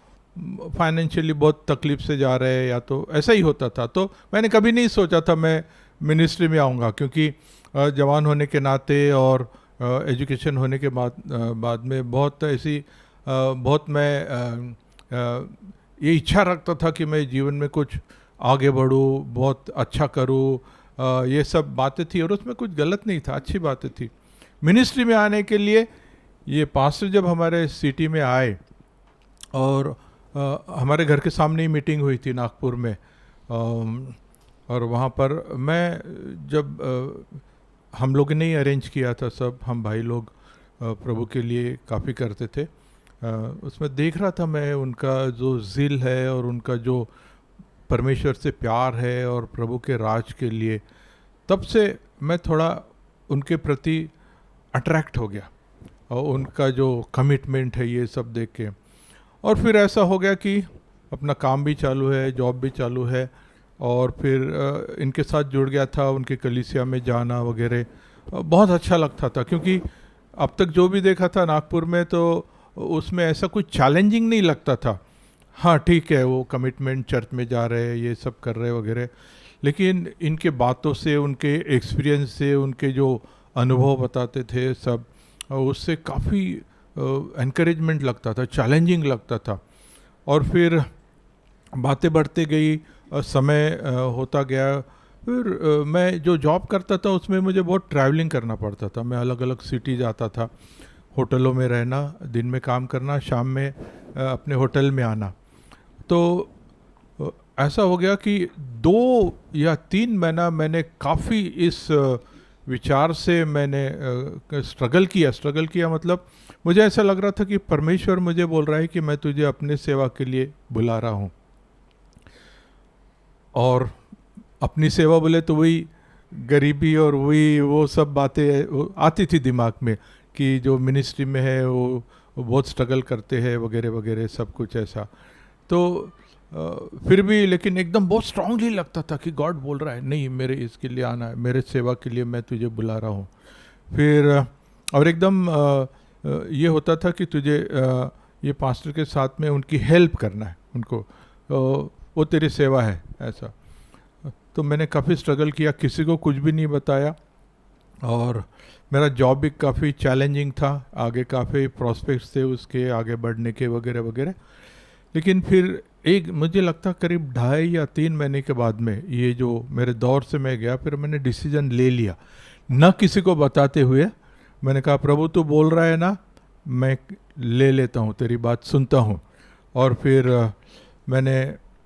[SPEAKER 5] फाइनेंशियली बहुत तकलीफ से जा रहे हैं, या तो ऐसा ही होता था. तो मैंने कभी नहीं सोचा था मैं मिनिस्ट्री में आऊँगा, क्योंकि जवान होने के नाते और एजुकेशन होने के बाद में बहुत मैं ये इच्छा रखता था कि मैं जीवन में कुछ आगे बढ़ूँ, बहुत अच्छा करूँ, ये सब बातें थी और उसमें कुछ गलत नहीं था, अच्छी बातें थी। मिनिस्ट्री में आने के लिए ये पास्टर जब हमारे सिटी में आए और हमारे घर के सामने ही मीटिंग हुई थी नागपुर में, और वहाँ पर मैं जब हम लोग ने ही अरेंज किया था सब, हम भाई लोग प्रभु के लिए काफ़ी करते थे, उसमें देख रहा था मैं उनका जो ज़िल है और उनका जो परमेश्वर से प्यार है और प्रभु के राज के लिए, तब से मैं थोड़ा उनके प्रति अट्रैक्ट हो गया और उनका जो कमिटमेंट है ये सब देख के। और फिर ऐसा हो गया कि अपना काम भी चालू है, जॉब भी चालू है, और फिर इनके साथ जुड़ गया था, उनके कलीसिया में जाना वगैरह बहुत अच्छा लगता था, क्योंकि अब तक जो भी देखा था नागपुर में तो उसमें ऐसा कुछ चैलेंजिंग नहीं लगता था। हाँ ठीक है, वो कमिटमेंट, चर्च में जा रहे हैं, ये सब कर रहे वगैरह, लेकिन इनके बातों से, उनके एक्सपीरियंस से, उनके जो अनुभव बताते थे सब, उससे काफ़ी एनकरेजमेंट लगता था, चैलेंजिंग लगता था। और फिर बातें बढ़ते गई, समय होता गया, फिर मैं जो जॉब करता था उसमें मुझे बहुत ट्रैवलिंग करना पड़ता था। मैं अलग अलग सिटी जाता था, होटलों में रहना, दिन में काम करना, शाम में अपने होटल में आना। तो ऐसा हो गया कि 2 या 3 महीना मैंने काफ़ी इस विचार से मैंने स्ट्रगल किया। मतलब मुझे ऐसा लग रहा था कि परमेश्वर मुझे बोल रहा है कि मैं तुझे अपने सेवा के लिए बुला रहा हूँ। और अपनी सेवा बोले तो वही गरीबी और वही वो सब बातें आती थी दिमाग में कि जो मिनिस्ट्री में है वो बहुत स्ट्रगल करते हैं वगैरह वगैरह, सब कुछ ऐसा। तो फिर भी लेकिन एकदम बहुत स्ट्रांगली लगता था कि गॉड बोल रहा है, नहीं मेरे इसके लिए आना है, मेरे सेवा के लिए मैं तुझे बुला रहा हूँ। फिर और एकदम ये होता था कि तुझे ये पास्टर के साथ में उनकी हेल्प करना है, उनको वो तेरी सेवा है, ऐसा। तो मैंने काफ़ी स्ट्रगल किया, किसी को कुछ भी नहीं बताया, और मेरा जॉब भी काफ़ी चैलेंजिंग था, आगे काफ़ी प्रॉस्पेक्ट्स थे उसके आगे बढ़ने के वगैरह वगैरह। लेकिन फिर एक मुझे लगता करीब 2.5 या 3 महीने के बाद में ये जो मेरे दौर से मैं गया, फिर मैंने डिसीजन ले लिया, न किसी को बताते हुए। मैंने कहा प्रभु तू बोल रहा है ना, मैं ले लेता हूँ, तेरी बात सुनता हूँ। और फिर मैंने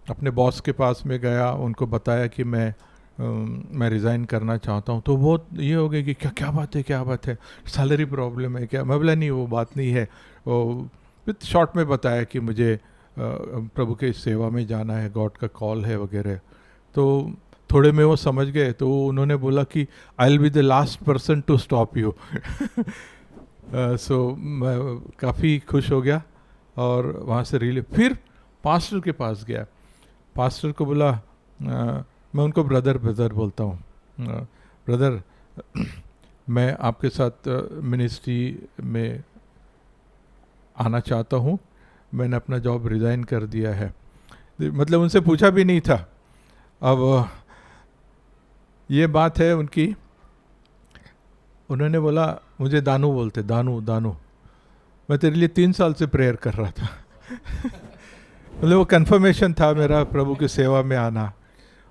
[SPEAKER 5] अपने बॉस के पास में गया, उनको बताया कि मैं रिज़ाइन करना चाहता हूँ। तो बहुत ये हो गया कि क्या बात है, सैलरी प्रॉब्लम है क्या? मैं बोला नहीं वो बात नहीं है, वो विथ शॉर्ट में बताया कि मुझे प्रभु के सेवा में जाना है, गॉड का कॉल है वगैरह। तो थोड़े में वो समझ गए, तो उन्होंने बोला कि I will be the last person to stop you. So मैं काफ़ी खुश हो गया और वहाँ से फिर पास्टर के पास गया, पास्टर को बोला, मैं उनको ब्रदर बोलता हूँ, ब्रदर मैं आपके साथ मिनिस्ट्री में आना चाहता हूँ, मैंने अपना जॉब रिज़ाइन कर दिया है। मतलब उनसे पूछा भी नहीं था। अब ये बात है उनकी, उन्होंने बोला मुझे दानू बोलते, दानू मैं तेरे लिए 3 साल से प्रेयर कर रहा था। मतलब वो कन्फर्मेशन था मेरा प्रभु की सेवा में आना।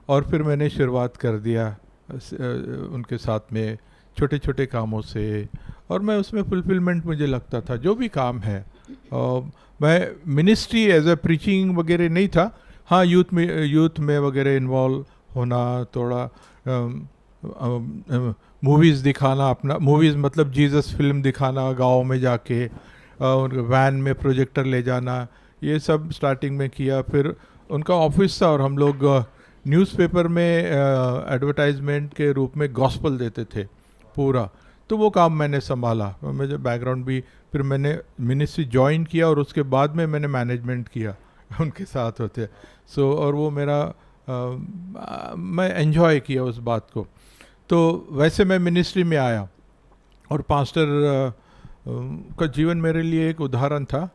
[SPEAKER 5] और फिर मैंने शुरुआत कर दिया उनके साथ में छोटे छोटे कामों से, और मैं उसमें फुलफिलमेंट मुझे लगता था जो भी काम है। मैं मिनिस्ट्री एज ए प्रीचिंग वगैरह नहीं था, हाँ यूथ में वगैरह इन्वॉल्व होना, थोड़ा मूवीज़ दिखाना, अपना मूवीज़ मतलब जीसस फिल्म दिखाना गाँव में जाके, वैन में प्रोजेक्टर ले जाना, ये सब स्टार्टिंग में किया। फिर उनका ऑफिस था और हम लोग न्यूज़पेपर में एडवर्टाइजमेंट के रूप में गॉस्पल देते थे पूरा, तो वो काम मैंने संभाला, मुझे बैकग्राउंड भी। फिर मैंने मिनिस्ट्री ज्वाइन किया और उसके बाद में मैंने मैनेजमेंट किया उनके साथ होते। सो और वो मेरा मैं एंजॉय किया उस बात को। तो वैसे मैं मिनिस्ट्री में आया और पास्टर का जीवन मेरे लिए एक उदाहरण था।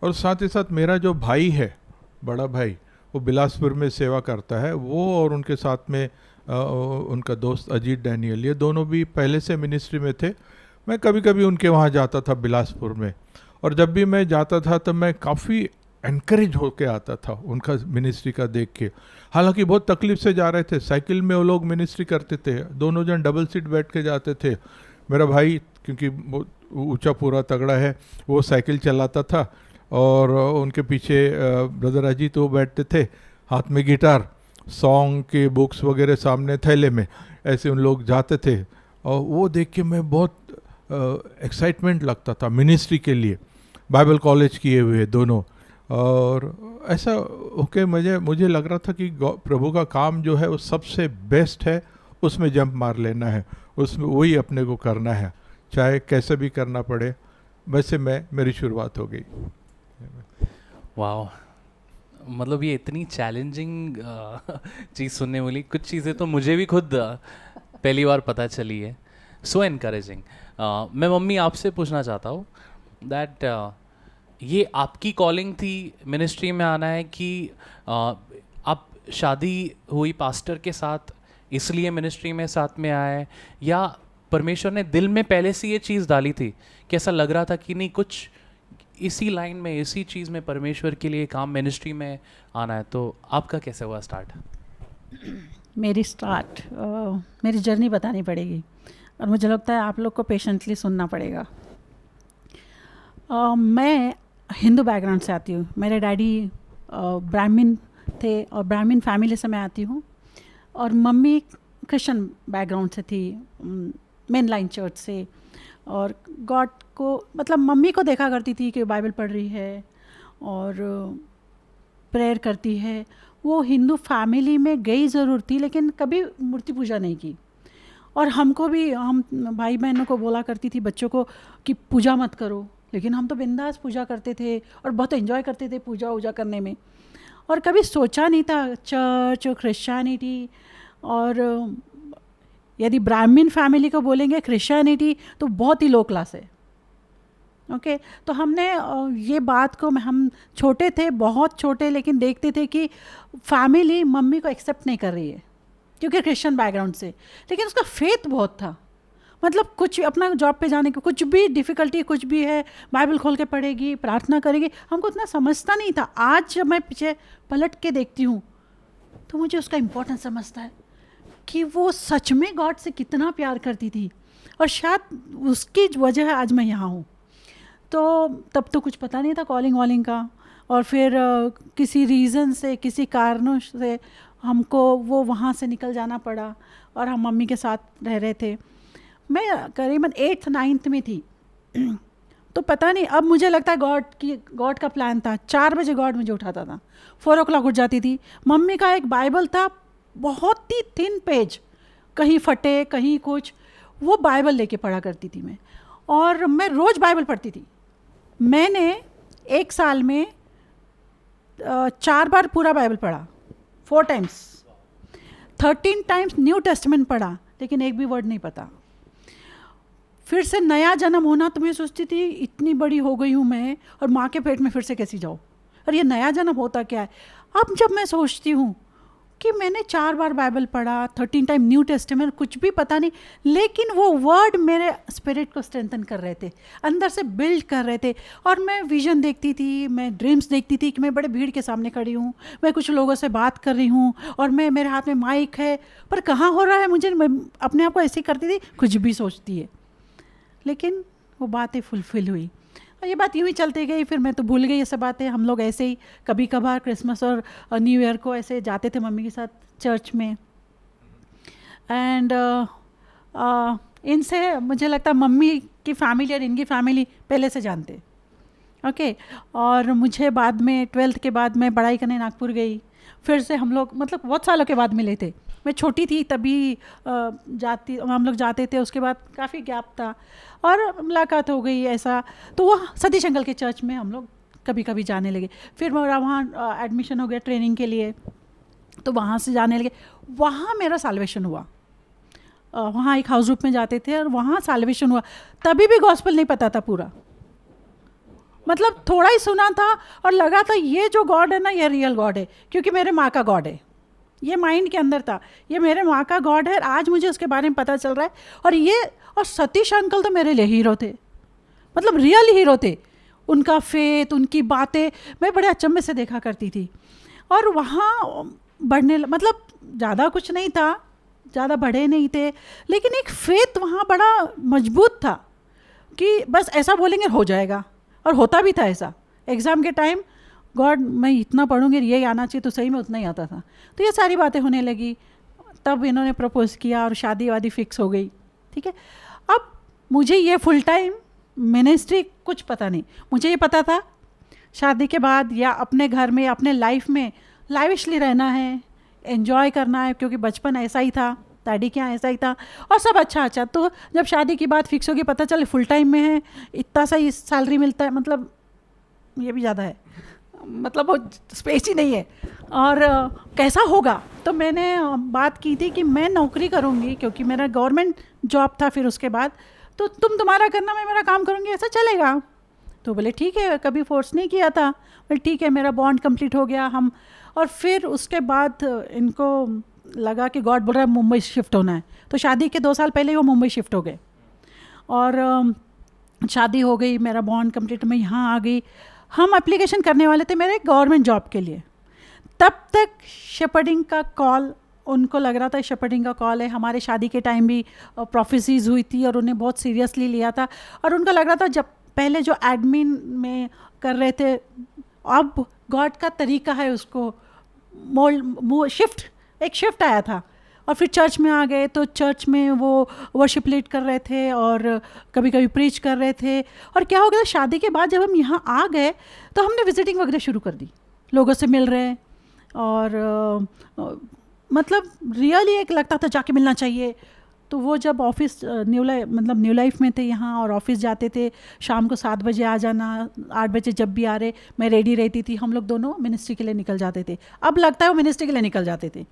[SPEAKER 5] और साथ ही साथ मेरा जो भाई है, बड़ा भाई, वो बिलासपुर में सेवा करता है, वो और उनके साथ में उनका दोस्त अजीत डैनियल, ये दोनों भी पहले से मिनिस्ट्री में थे। मैं कभी कभी उनके वहाँ जाता था बिलासपुर में, और जब भी मैं जाता था तो मैं काफ़ी एनकरेज होके आता था उनका मिनिस्ट्री का देख के। हालांकि बहुत तकलीफ से जा रहे थे, साइकिल में वो लोग मिनिस्ट्री करते थे, दोनों जन डबल सीट बैठ के जाते थे। मेरा भाई क्योंकि बहुत ऊंचा पूरा तगड़ा है, वो साइकिल चलाता था और उनके पीछे ब्रदर अजीत वो बैठते थे, हाथ में गिटार, सॉन्ग के बुक्स वगैरह सामने थैले में, ऐसे उन लोग जाते थे। और वो देख के मैं बहुत एक्साइटमेंट लगता था मिनिस्ट्री के लिए, बाइबल कॉलेज किए हुए दोनों। और ऐसा ओके मुझे लग रहा था कि प्रभु का काम जो है वो सबसे बेस्ट है, उसमें जंप मार लेना है, उसमें वही अपने को करना है, चाहे कैसे भी करना पड़े। वैसे मेरी शुरुआत हो गई।
[SPEAKER 4] वाह, मतलब ये इतनी चैलेंजिंग चीज़ सुनने वाली, कुछ चीज़ें तो मुझे भी खुद पहली बार पता चली है। सो एनकरेजिंग। मैं मम्मी आपसे पूछना चाहता हूँ दैट ये आपकी कॉलिंग थी मिनिस्ट्री में आना है कि आप शादी हुई पास्टर के साथ इसलिए मिनिस्ट्री में साथ में आए, या परमेश्वर ने दिल में पहले से ये चीज़ डाली थी कि ऐसा लग रहा था कि नहीं कुछ इसी लाइन में इसी चीज़ में परमेश्वर के लिए काम मिनिस्ट्री में आना है? तो आपका कैसे हुआ स्टार्ट?
[SPEAKER 3] मेरी जर्नी बतानी पड़ेगी और मुझे लगता है आप लोग को पेशेंटली सुनना पड़ेगा। मैं हिंदू बैकग्राउंड से आती हूँ, मेरे डैडी ब्राह्मण थे और ब्राह्मण फैमिली से मैं आती हूँ, और मम्मी क्रिश्चियन बैकग्राउंड से थी, मेन लाइन चर्च से। और गॉड को मतलब मम्मी को देखा करती थी कि बाइबल पढ़ रही है और प्रेयर करती है। वो हिंदू फैमिली में गई ज़रूर थी लेकिन कभी मूर्ति पूजा नहीं की। और हमको भी, हम भाई बहनों को बोला करती थी बच्चों को कि पूजा मत करो, लेकिन हम तो बिंदास पूजा करते थे और बहुत एंजॉय करते थे पूजा वूजा करने में। और कभी सोचा नहीं था चर्च और क्रिश्चियनिटी, और यदि ब्राह्मण फैमिली को बोलेंगे क्रिश्चियनिटी तो बहुत ही लो क्लास है। ओके, तो हमने ये बात को, हम छोटे थे, बहुत छोटे, लेकिन देखते थे कि फैमिली मम्मी को एक्सेप्ट नहीं कर रही है क्योंकि क्रिश्चियन बैकग्राउंड से, लेकिन उसका फेथ बहुत था। मतलब कुछ अपना जॉब पे जाने के कुछ भी डिफ़िकल्टी कुछ भी है, बाइबल खोल के पढ़ेगी, प्रार्थना करेगी। हमको उतना समझता नहीं था। आज जब मैं पीछे पलट के देखती हूँ तो मुझे उसका इम्पोर्टेंस समझता है कि वो सच में गॉड से कितना प्यार करती थी, और शायद उसकी वजह है आज मैं यहाँ हूँ। तो तब तो कुछ पता नहीं था कॉलिंग वॉलिंग का, और फिर किसी रीज़न से, किसी कारणों से हमको वो वहाँ से निकल जाना पड़ा और हम मम्मी के साथ रह रहे थे। मैं करीबन 8th 9th में थी। तो पता नहीं, अब मुझे लगता है गॉड का प्लान था। 4 बजे गॉड मुझे उठाता था, 4 o'clock उठ जाती थी। मम्मी का एक बाइबल था, बहुत ही थिन पेज, कहीं फटे कहीं कुछ, वो बाइबल लेके पढ़ा करती थी मैं, और मैं रोज़ बाइबल पढ़ती थी। मैंने 1 साल में 4 बार पूरा बाइबल पढ़ा, 4 times, 13 times न्यू टेस्टमेंट पढ़ा, लेकिन एक भी वर्ड नहीं पता। फिर से नया जन्म होना, तो मैं सोचती थी इतनी बड़ी हो गई हूँ मैं, और माँ के पेट में फिर से कैसी जाऊँ, और ये नया जन्म होता क्या है। अब जब मैं सोचती हूँ कि मैंने 4 बार बाइबल पढ़ा, 13 टाइम न्यू टेस्टमेंट, कुछ भी पता नहीं, लेकिन वो वर्ड मेरे स्पिरिट को स्ट्रेंथन कर रहे थे, अंदर से बिल्ड कर रहे थे। और मैं विजन देखती थी, मैं ड्रीम्स देखती थी कि मैं बड़े भीड़ के सामने खड़ी हूँ, मैं कुछ लोगों से बात कर रही हूँ, और मेरे हाथ में माइक है, पर कहाँ हो रहा है मुझे, मैं अपने आप को ऐसे ही करती थी, कुछ भी सोचती है। लेकिन वो बातें फुलफिल हुई, और ये बात यूँ ही चलती गई। फिर मैं तो भूल गई ये सब बातें। हम लोग ऐसे ही कभी कभार क्रिसमस और न्यू ईयर को ऐसे जाते थे मम्मी के साथ चर्च में। एंड इनसे मुझे लगता है मम्मी की फैमिली और इनकी फैमिली पहले से जानते। ओके, और मुझे बाद में 12th के बाद मैं पढ़ाई करने नागपुर गई। फिर से हम लोग मतलब बहुत सालों के बाद मिले थे। मैं छोटी थी तभी हम लोग जाते थे, उसके बाद काफ़ी गैप था और मुलाकात हो गई ऐसा। तो वो सतीश अंकल के चर्च में हम लोग कभी कभी जाने लगे। फिर मेरा वहाँ एडमिशन हो गया ट्रेनिंग के लिए, तो वहाँ से जाने लगे। वहाँ मेरा साल्वेशन हुआ। वहाँ एक हाउस ग्रुप में जाते थे और वहाँ साल्वेशन हुआ। तभी भी गॉस्पेल नहीं पता था पूरा, मतलब थोड़ा ही सुना था और लगा था ये जो गॉड है ना, ये रियल गॉड है, क्योंकि मेरे माँ का गॉड है। ये माइंड के अंदर था, ये मेरे माँ का गॉड है। आज मुझे उसके बारे में पता चल रहा है। और सतीश अंकल तो मेरे लिए हीरो थे, मतलब रियल हीरो थे। उनका फेथ, उनकी बातें मैं बड़े अचंभे से देखा करती थी। और वहाँ मतलब ज़्यादा कुछ नहीं था, ज़्यादा बड़े नहीं थे, लेकिन एक फेथ वहाँ बड़ा मजबूत था कि बस ऐसा बोलेंगे हो जाएगा, और होता भी था ऐसा। एग्ज़ाम के टाइम गॉड मैं इतना पढ़ूंगी, ये आना चाहिए, तो सही में उतना ही आता था। तो ये सारी बातें होने लगी, तब इन्होंने प्रपोज किया और शादी वादी फिक्स हो गई। ठीक है, अब मुझे ये फुल टाइम मिनिस्ट्री कुछ पता नहीं, मुझे ये पता था शादी के बाद या अपने घर में अपने लाइफ में लाविशली रहना है, एंजॉय करना है, क्योंकि बचपन ऐसा ही था, डैडी के यहाँ ऐसा ही था और सब अच्छा। तो जब शादी की बात फिक्स होगी, पता चले फुल टाइम में है, इतना सा ही सैलरी मिलता है, मतलब ये भी ज़्यादा है, मतलब वो स्पेस ही नहीं है, और कैसा होगा। तो मैंने बात की थी कि मैं नौकरी करूँगी, क्योंकि मेरा गवर्नमेंट जॉब था, फिर उसके बाद तो तुम तुम्हारा करना, मैं मेरा काम करूँगी, ऐसा चलेगा। तो बोले ठीक है, कभी फोर्स नहीं किया था, बोले ठीक है। मेरा बॉन्ड कंप्लीट हो गया, हम, और फिर उसके बाद इनको लगा कि गॉड बोल रहा है मुंबई शिफ्ट होना है, तो शादी के 2 साल पहले ही वो मुंबई शिफ्ट हो गए, और शादी हो गई, मेरा बॉन्ड कंप्लीट, मैं यहाँ आ गई। हम एप्लीकेशन करने वाले थे मेरे गवर्नमेंट जॉब के लिए, तब तक शेपर्डिंग का कॉल, उनको लग रहा था शेपर्डिंग का कॉल है। हमारे शादी के टाइम भी प्रोफेसीज हुई थी और उन्हें बहुत सीरियसली लिया था, और उनका लग रहा था जब पहले जो एडमिन में कर रहे थे, अब गॉड का तरीका है उसको एक शिफ्ट आया था, और फिर चर्च में आ गए, तो चर्च में वो वर्शिप लीड कर रहे थे और कभी कभी प्रीच कर रहे थे। और क्या हो गया, शादी के बाद जब हम यहाँ आ गए तो हमने विजिटिंग वगैरह शुरू कर दी, लोगों से मिल रहे, और मतलब रियली एक लगता था जाके मिलना चाहिए। तो वो जब ऑफिस न्यू लाइफ में थे यहाँ, और ऑफिस जाते थे, शाम को 7 बजे आ जाना, 8 बजे जब भी आ रहे, मैं रेडी रहती थी, हम लोग दोनों मिनिस्ट्री के लिए निकल जाते थे। अब लगता है वो मिनिस्ट्री के लिए निकल जाते थे।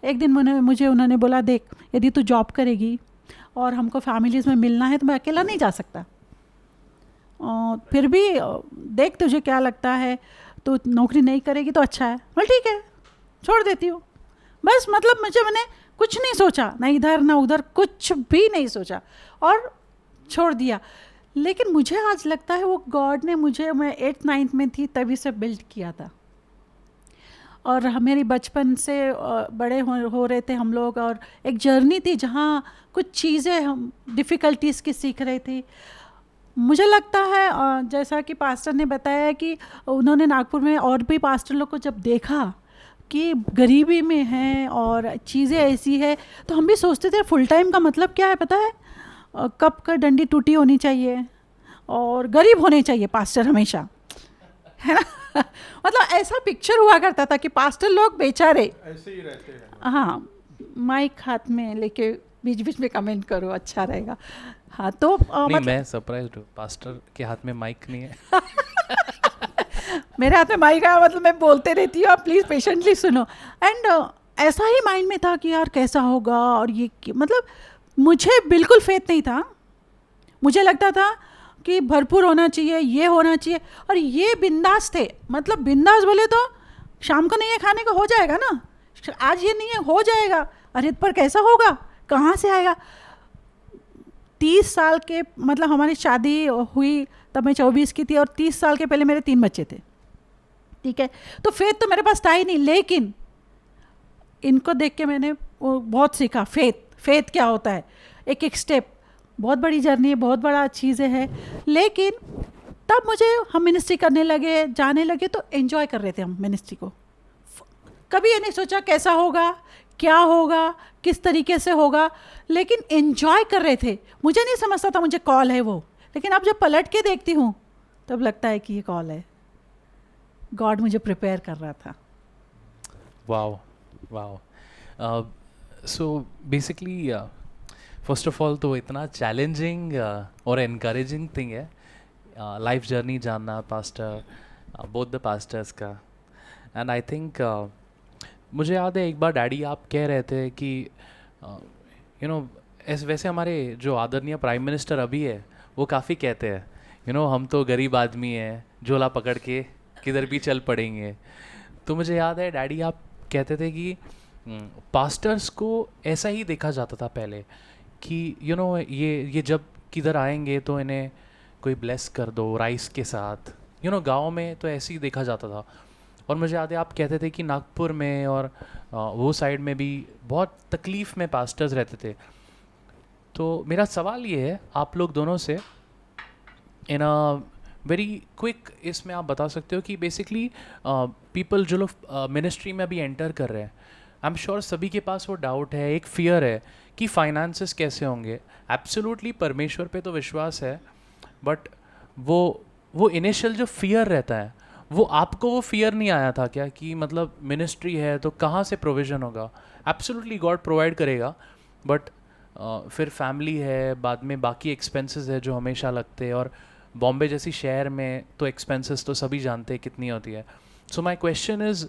[SPEAKER 3] एक दिन मुझे उन्होंने बोला, देख यदि तू जॉब करेगी और हमको फैमिलीज़ में मिलना है तो मैं अकेला नहीं जा सकता, फिर भी देख तुझे क्या लगता है, तो नौकरी नहीं करेगी तो अच्छा है। बोल ठीक है, छोड़ देती हूँ। बस मतलब मैंने कुछ नहीं सोचा, ना इधर ना उधर, कुछ भी नहीं सोचा और छोड़ दिया। लेकिन मुझे आज लगता है वो गॉड ने मुझे, मैं 8th 9th में थी तभी से बिल्ड किया था, और मेरी बचपन से बड़े हो रहे थे हम लोग, और एक जर्नी थी जहाँ कुछ चीज़ें हम डिफ़िकल्टीज़ की सीख रहे थे। मुझे लगता है जैसा कि पास्टर ने बताया कि उन्होंने नागपुर में और भी पास्टर लोग को जब देखा कि गरीबी में हैं और चीज़ें ऐसी है, तो हम भी सोचते थे फुल टाइम का मतलब क्या है पता है, कप का डंडी टूटी होनी चाहिए और गरीब होने चाहिए पास्टर हमेशा, है ना। मतलब ऐसा पिक्चर हुआ करता था कि पास्टर लोग बेचारे
[SPEAKER 5] ऐसे ही रहते हैं।
[SPEAKER 3] हाँ, माइक हाथ में लेके बीच बीच में कमेंट करो, अच्छा रहेगा। हाँ तो
[SPEAKER 4] नहीं, मैं सरप्राइज्ड हूँ, पास्टर के हाथ में माइक नहीं है।
[SPEAKER 3] मेरे हाथ में माइक आया, मतलब मैं बोलते रहती हूँ, आप प्लीज़ पेशेंटली सुनो। एंड ऐसा ही माइंड में था कि यार कैसा होगा, और ये मतलब मुझे बिल्कुल फेथ नहीं था। मुझे लगता था कि भरपूर होना चाहिए, ये होना चाहिए, और ये बिंदास थे। मतलब बिंदास बोले तो शाम को नहीं है खाने को, हो जाएगा ना, आज ये नहीं है हो जाएगा, अरे पर कैसा होगा, कहाँ से आएगा। 30 साल के, मतलब हमारी शादी हुई तब मैं 24 की थी, और 30 साल के पहले मेरे 3 बच्चे थे, ठीक है। तो फेथ तो मेरे पास था ही नहीं, लेकिन इनको देख के मैंने बहुत सीखा फेथ क्या होता है, एक एक स्टेप। बहुत बड़ी जर्नी है, बहुत बड़ा चीज़ें है। लेकिन तब हम मिनिस्ट्री करने लगे, जाने लगे, तो एंजॉय कर रहे थे हम मिनिस्ट्री को। कभी ये नहीं सोचा कैसा होगा, क्या होगा, किस तरीके से होगा, लेकिन एंजॉय कर रहे थे। मुझे नहीं समझता था मुझे कॉल है वो, लेकिन अब जब पलट के देखती हूँ तब लगता है कि ये कॉल है, गॉड मुझे प्रिपेयर कर रहा था।
[SPEAKER 4] Wow. So basically first of all तो इतना चैलेंजिंग और एनकरेजिंग थिंग है लाइफ जर्नी जानना पास्टर, बोथ द पास्टर्स का। एंड आई थिंक मुझे याद है एक बार डैडी आप कह रहे थे कि यू नो वैसे हमारे जो आदरणीय प्राइम मिनिस्टर अभी है वो काफ़ी कहते हैं हम तो गरीब आदमी हैं, झोला पकड़ के किधर भी चल पड़ेंगे। तो मुझे याद है डैडी आप कहते थे कि पास्टर्स को ऐसा ही देखा जाता था पहले कि ये जब किधर आएंगे तो इन्हें कोई ब्लेस कर दो राइस के साथ, गाँव में तो ऐसे ही देखा जाता था। और मुझे याद है आप कहते थे कि नागपुर में और वो साइड में भी बहुत तकलीफ़ में पास्टर्स रहते थे। तो मेरा सवाल ये है आप लोग दोनों से, इन अ वेरी क्विक, इसमें आप बता सकते हो कि बेसिकली पीपल जो लोग मिनिस्ट्री में अभी एंटर कर रहे हैं, आई एम श्योर सभी के पास वो डाउट है, एक फियर है कि फाइनेंसेस कैसे होंगे। एब्सोल्युटली परमेश्वर पे तो विश्वास है, बट वो इनिशियल जो फियर रहता है, वो आपको वो फियर नहीं आया था क्या कि मतलब मिनिस्ट्री है तो कहाँ से प्रोविज़न होगा? एब्सोल्युटली गॉड प्रोवाइड करेगा, बट फिर फैमिली है, बाद में बाकी एक्सपेंसेस है जो हमेशा लगते हैं, और बॉम्बे जैसी शहर में तो एक्सपेंसेस तो सभी जानते हैं कितनी होती है। So my question is,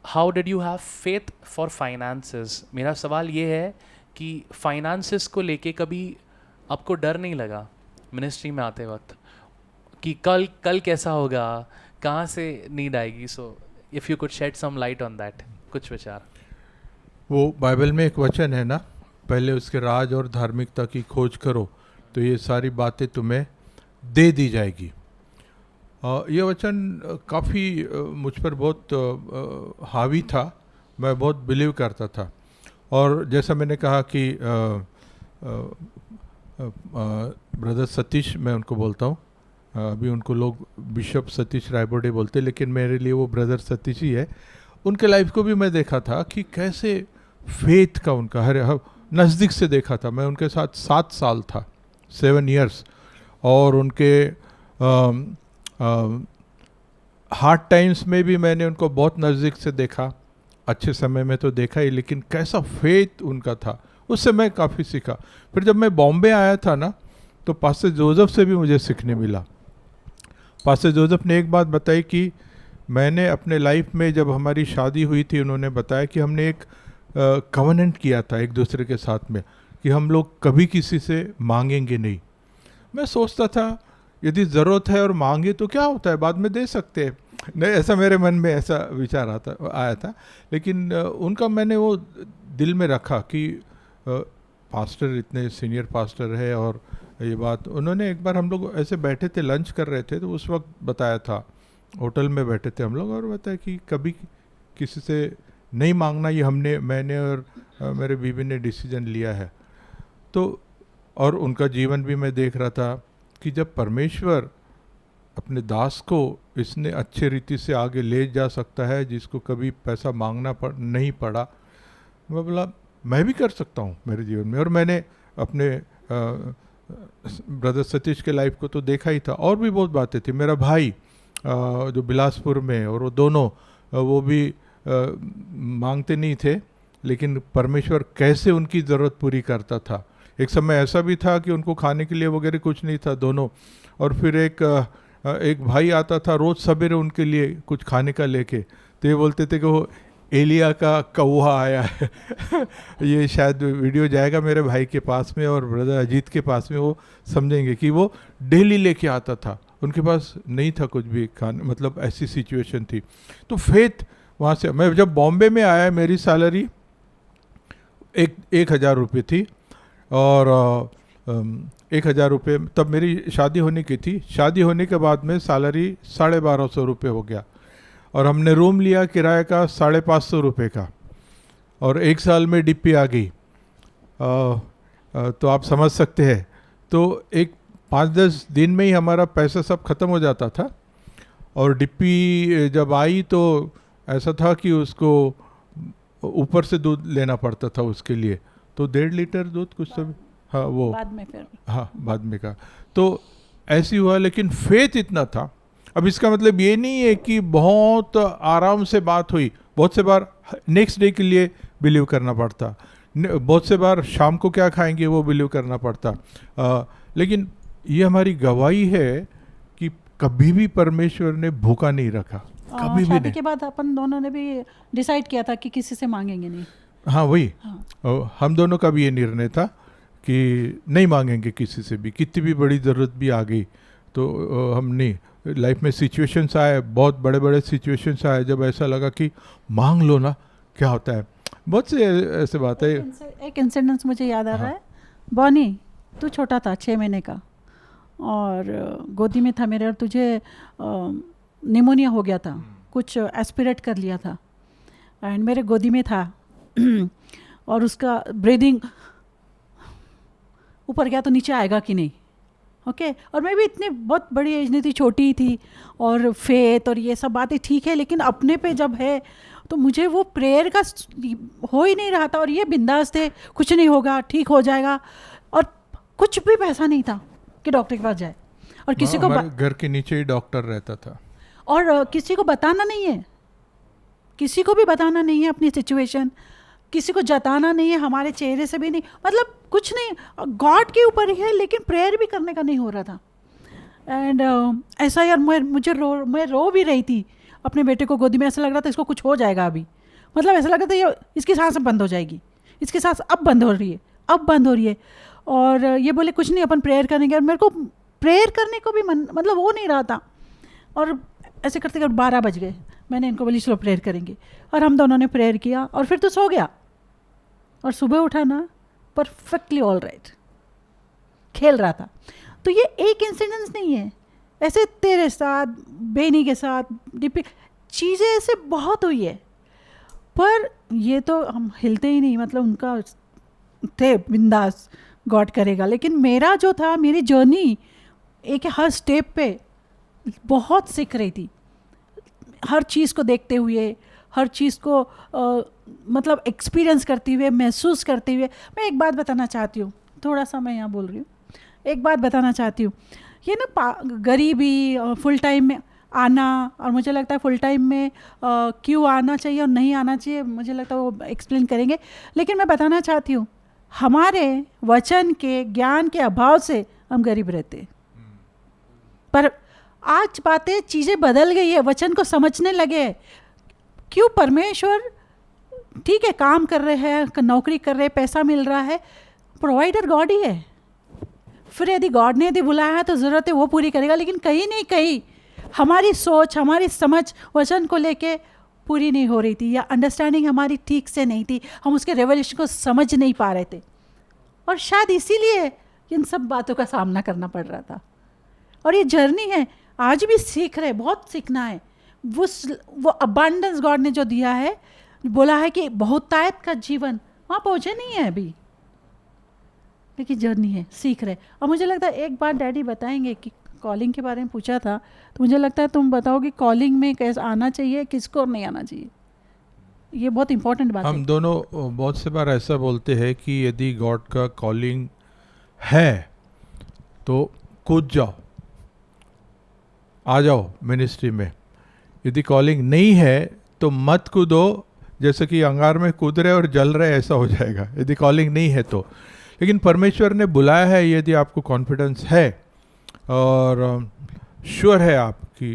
[SPEAKER 4] how did you have faith for finances? मेरा सवाल ये है कि फाइनेंसेस को लेके कभी आपको डर नहीं लगा मिनिस्ट्री में आते वक्त कि कल कैसा होगा, कहाँ से नीड आएगी? So if you could shed some light on that, कुछ विचार।
[SPEAKER 5] वो बाइबल में एक वचन है ना, पहले उसके राज और धार्मिकता की खोज करो तो ये सारी बातें तुम्हें दे दी जाएगी। ये वचन काफ़ी मुझ पर बहुत हावी था, मैं बहुत बिलीव करता था। और जैसा मैंने कहा कि ब्रदर सतीश, मैं उनको बोलता हूँ, अभी उनको लोग बिशप सतीश रायबोडे बोलते, लेकिन मेरे लिए वो ब्रदर सतीश ही है। उनके लाइफ को भी मैं देखा था कि कैसे फेथ का उनका हर नज़दीक से देखा था। मैं उनके साथ 7 साल था, 7 years, और उनके हार्ड टाइम्स में भी मैंने उनको बहुत नज़दीक से देखा, अच्छे समय में तो देखा ही, लेकिन कैसा फेथ उनका था उससे मैं काफ़ी सीखा। फिर जब मैं बॉम्बे आया था ना, तो पास्टर जोसेफ से भी मुझे सीखने मिला। पास्टर जोसेफ ने एक बात बताई कि मैंने अपने लाइफ में, जब हमारी शादी हुई थी, उन्होंने बताया कि हमने एक कवेनेंट किया था एक दूसरे के साथ में कि हम लोग कभी किसी से मांगेंगे नहीं। मैं सोचता था यदि ज़रूरत है और मांगे तो क्या होता है, बाद में दे सकते हैं, नहीं, ऐसा मेरे मन में ऐसा विचार आया था। लेकिन उनका मैंने वो दिल में रखा कि पास्टर इतने सीनियर पास्टर है, और ये बात उन्होंने एक बार, हम लोग ऐसे बैठे थे, लंच कर रहे थे, तो उस वक्त बताया था, होटल में बैठे थे हम लोग, और बताया कि कभी किसी से नहीं मांगना, ये मैंने और मेरे बीवी ने डिसीजन लिया है। तो और उनका जीवन भी मैं देख रहा था कि जब परमेश्वर अपने दास को इसने अच्छे रीति से आगे ले जा सकता है, जिसको कभी पैसा मांगना नहीं पड़ा, मैं बोला मैं भी कर सकता हूँ मेरे जीवन में। और मैंने अपने ब्रदर सतीश के लाइफ को तो देखा ही था, और भी बहुत बातें थी। मेरा भाई जो बिलासपुर में, और वो दोनों वो भी मांगते नहीं थे, लेकिन परमेश्वर कैसे उनकी ज़रूरत पूरी करता था। एक समय ऐसा भी था कि उनको खाने के लिए वगैरह कुछ नहीं था दोनों, और फिर एक भाई आता था रोज़ सवेरे उनके लिए कुछ खाने का लेके, तो ये बोलते थे कि वो एलिया का कौवा आया है ये शायद वीडियो जाएगा मेरे भाई के पास में और ब्रदर अजीत के पास में, वो समझेंगे कि वो डेली लेके आता था, उनके पास नहीं था कुछ भी खाने, मतलब ऐसी सिचुएशन थी। तो फेथ वहाँ से, मैं जब बॉम्बे में आया, मेरी सैलरी 1,000 रुपये थी, और 1,000 रुपये तब मेरी शादी होने की थी। शादी होने के बाद में सैलरी 1,250 रुपये हो गया, और हमने रूम लिया किराए का 550 रुपये का, और 1 साल में डिप्पी आ गई। तो आप समझ सकते हैं, तो एक 5-10 दिन में ही हमारा पैसा सब ख़त्म हो जाता था। और डिप्पी जब आई तो ऐसा था कि उसको ऊपर से दूध लेना पड़ता था उसके लिए, तो 1.5 लीटर दूध कुछ सब, हाँ वो
[SPEAKER 3] बाद में फिर,
[SPEAKER 5] हाँ बाद में का, तो ऐसी हुआ। लेकिन फेथ इतना था। अब इसका मतलब ये नहीं है कि बहुत आराम से बात हुई, बहुत से बार नेक्स्ट डे के लिए बिलीव करना पड़ता, बहुत से बार शाम को क्या खाएंगे वो बिलीव करना पड़ता। लेकिन ये हमारी गवाही है कि कभी भी परमेश्वर ने भूखा नहीं रखा, कभी भी
[SPEAKER 3] शादी
[SPEAKER 5] नहीं।
[SPEAKER 3] के बाद अपन दोनों ने भी डिसाइड किया था कि किसी से मांगेंगे नहीं।
[SPEAKER 5] हाँ वही,
[SPEAKER 3] हाँ।
[SPEAKER 5] हम दोनों का भी ये निर्णय था कि नहीं मांगेंगे किसी से भी, कितनी भी बड़ी ज़रूरत भी आ गई तो हम नहीं। लाइफ में सिचुएशंस आए, बहुत बड़े बड़े सिचुएशंस आए, जब ऐसा लगा कि मांग लो ना, क्या होता है, बहुत से ऐसे बात है।
[SPEAKER 3] एक इंसिडेंस मुझे याद आ रहा है। बॉनी, तू छोटा था 6 महीने का, और गोदी में था मेरे, और तुझे निमोनिया हो गया था, कुछ एस्पिरेट कर लिया था, एंड मेरे गोदी में था और उसका ब्रीदिंग ऊपर गया तो नीचे आएगा कि नहीं, ओके और मैं भी इतनी बहुत बड़ी एज नहीं थी, छोटी थी, और फेथ और ये सब बातें ठीक है, लेकिन अपने पे जब है तो मुझे वो प्रेयर का हो ही नहीं रहा था, और ये बिंदास थे, कुछ नहीं होगा, ठीक हो जाएगा, और कुछ भी पैसा नहीं था कि डॉक्टर के पास जाए, और किसी को
[SPEAKER 5] हमारे घर के नीचे ही डॉक्टर रहता था,
[SPEAKER 3] और किसी को बताना नहीं है, किसी को भी बताना नहीं है अपनी सिचुएशन, किसी को जताना नहीं है, हमारे चेहरे से भी नहीं, मतलब कुछ नहीं, गॉड के ऊपर ही है, लेकिन प्रेयर भी करने का नहीं हो रहा था। एंड ऐसा यार मैं रो भी रही थी अपने बेटे को गोदी में, ऐसा लग रहा था इसको कुछ हो जाएगा अभी, मतलब ऐसा लग रहा था ये इसकी सांस अब बंद हो जाएगी, इसकी सांस अब बंद हो रही है, अब बंद हो रही है, और ये बोले कुछ नहीं अपन प्रेयर करेंगे, और मेरे को प्रेयर करने को भी मतलब हो नहीं रहा था, और ऐसे करते करते 12 बज गए, मैंने इनको बोली चलो प्रेयर करेंगे, और हम दोनों ने प्रेयर किया, और फिर तो सो गया, और सुबह उठा ना परफेक्टली ऑल राइट, खेल रहा था। तो ये एक इंसिडेंस नहीं है, ऐसे तेरे साथ, बेनी के साथ, चीज़ें ऐसे बहुत हुई है, पर ये तो हम हिलते ही नहीं, मतलब उनका थे बिंदास, गॉड करेगा, लेकिन मेरा जो था, मेरी जर्नी एक हर स्टेप पे बहुत सीख रही थी, हर चीज़ को देखते हुए, हर चीज़ को मतलब एक्सपीरियंस करते हुए, महसूस करते हुए। मैं एक बात बताना चाहती हूँ, थोड़ा सा मैं यहाँ बोल रही हूँ, एक बात बताना चाहती हूँ, ये ना गरीबी, फुल टाइम में आना, और मुझे लगता है फुल टाइम में क्यों आना चाहिए और नहीं आना चाहिए, मुझे लगता है वो एक्सप्लेन करेंगे, लेकिन मैं बताना चाहती हूँ हमारे वचन के ज्ञान के अभाव से हम गरीब रहते, पर आज बातें चीज़ें बदल गई है, वचन को समझने लगे। क्यों? परमेश्वर ठीक है, काम कर रहे हैं, नौकरी कर रहे हैं, पैसा मिल रहा है, प्रोवाइडर गॉड ही है, फिर यदि गॉड ने यदि बुलाया है तो ज़रूरत है वो पूरी करेगा, लेकिन कहीं नहीं कहीं हमारी सोच, हमारी समझ वचन को लेके पूरी नहीं हो रही थी, या अंडरस्टैंडिंग हमारी ठीक से नहीं थी, हम उसके रेवल्यूशन को समझ नहीं पा रहे थे, और शायद इसीलिए इन सब बातों का सामना करना पड़ रहा था। और ये जर्नी है, आज भी सीख रहे, बहुत सीखना है। वो अबंडेंस गॉड ने जो दिया है, बोला है कि बहुतायत का जीवन, वहाँ पहुँचे नहीं है अभी, लेकिन जर्नी है, सीख रहे। और मुझे लगता है एक बात डैडी बताएंगे कि कॉलिंग के बारे में पूछा था, तो मुझे लगता है तुम बताओ कि कॉलिंग में कैसे आना चाहिए, किसको और नहीं आना चाहिए, ये बहुत इंपॉर्टेंट बात है।
[SPEAKER 5] हम दोनों बहुत से बार ऐसा बोलते हैं कि यदि गॉड का कॉलिंग है तो कूद जाओ, आ जाओ मिनिस्ट्री में, यदि कॉलिंग नहीं है तो मत कूदो, जैसे कि अंगार में कूद रहे और जल रहे, ऐसा हो जाएगा यदि कॉलिंग नहीं है तो। लेकिन परमेश्वर ने बुलाया है, यदि आपको कॉन्फिडेंस है और श्योर है आप कि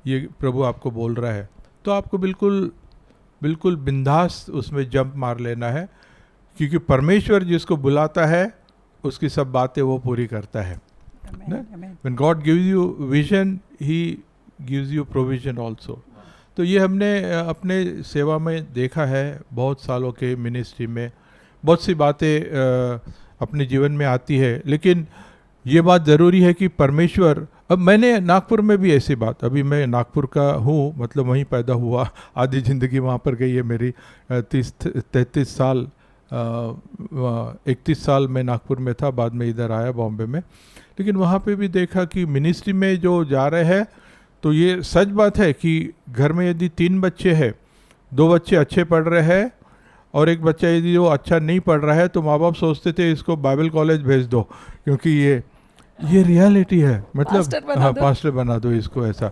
[SPEAKER 5] ये प्रभु आपको बोल रहा है, तो आपको बिल्कुल बिंदास उसमें जंप मार लेना है, क्योंकि परमेश्वर जिसको बुलाता है उसकी सब बातें वो पूरी करता है। When God gives you vision, He gives you provision also. तो ये हमने अपने सेवा में देखा है, बहुत सालों के मिनिस्ट्री में बहुत सी बातें अपने जीवन में आती है, लेकिन ये बात ज़रूरी है कि परमेश्वर, अब मैंने नागपुर में भी ऐसी बात, अभी मैं नागपुर का हूँ, मतलब वहीं पैदा हुआ, आधी ज़िंदगी वहाँ पर गई है मेरी, 33 साल 31 साल मैं नागपुर में था, बाद में इधर आया बॉम्बे में। लेकिन वहाँ पे भी देखा कि मिनिस्ट्री में जो जा रहे हैं, तो ये सच बात है कि घर में यदि 3 बच्चे हैं, 2 बच्चे अच्छे पढ़ रहे हैं और एक बच्चा यदि वो अच्छा नहीं पढ़ रहा है, तो माँ बाप सोचते थे इसको बाइबल कॉलेज भेज दो, क्योंकि ये रियलिटी है, मतलब हाँ पास्टर बना दो इसको, ऐसा।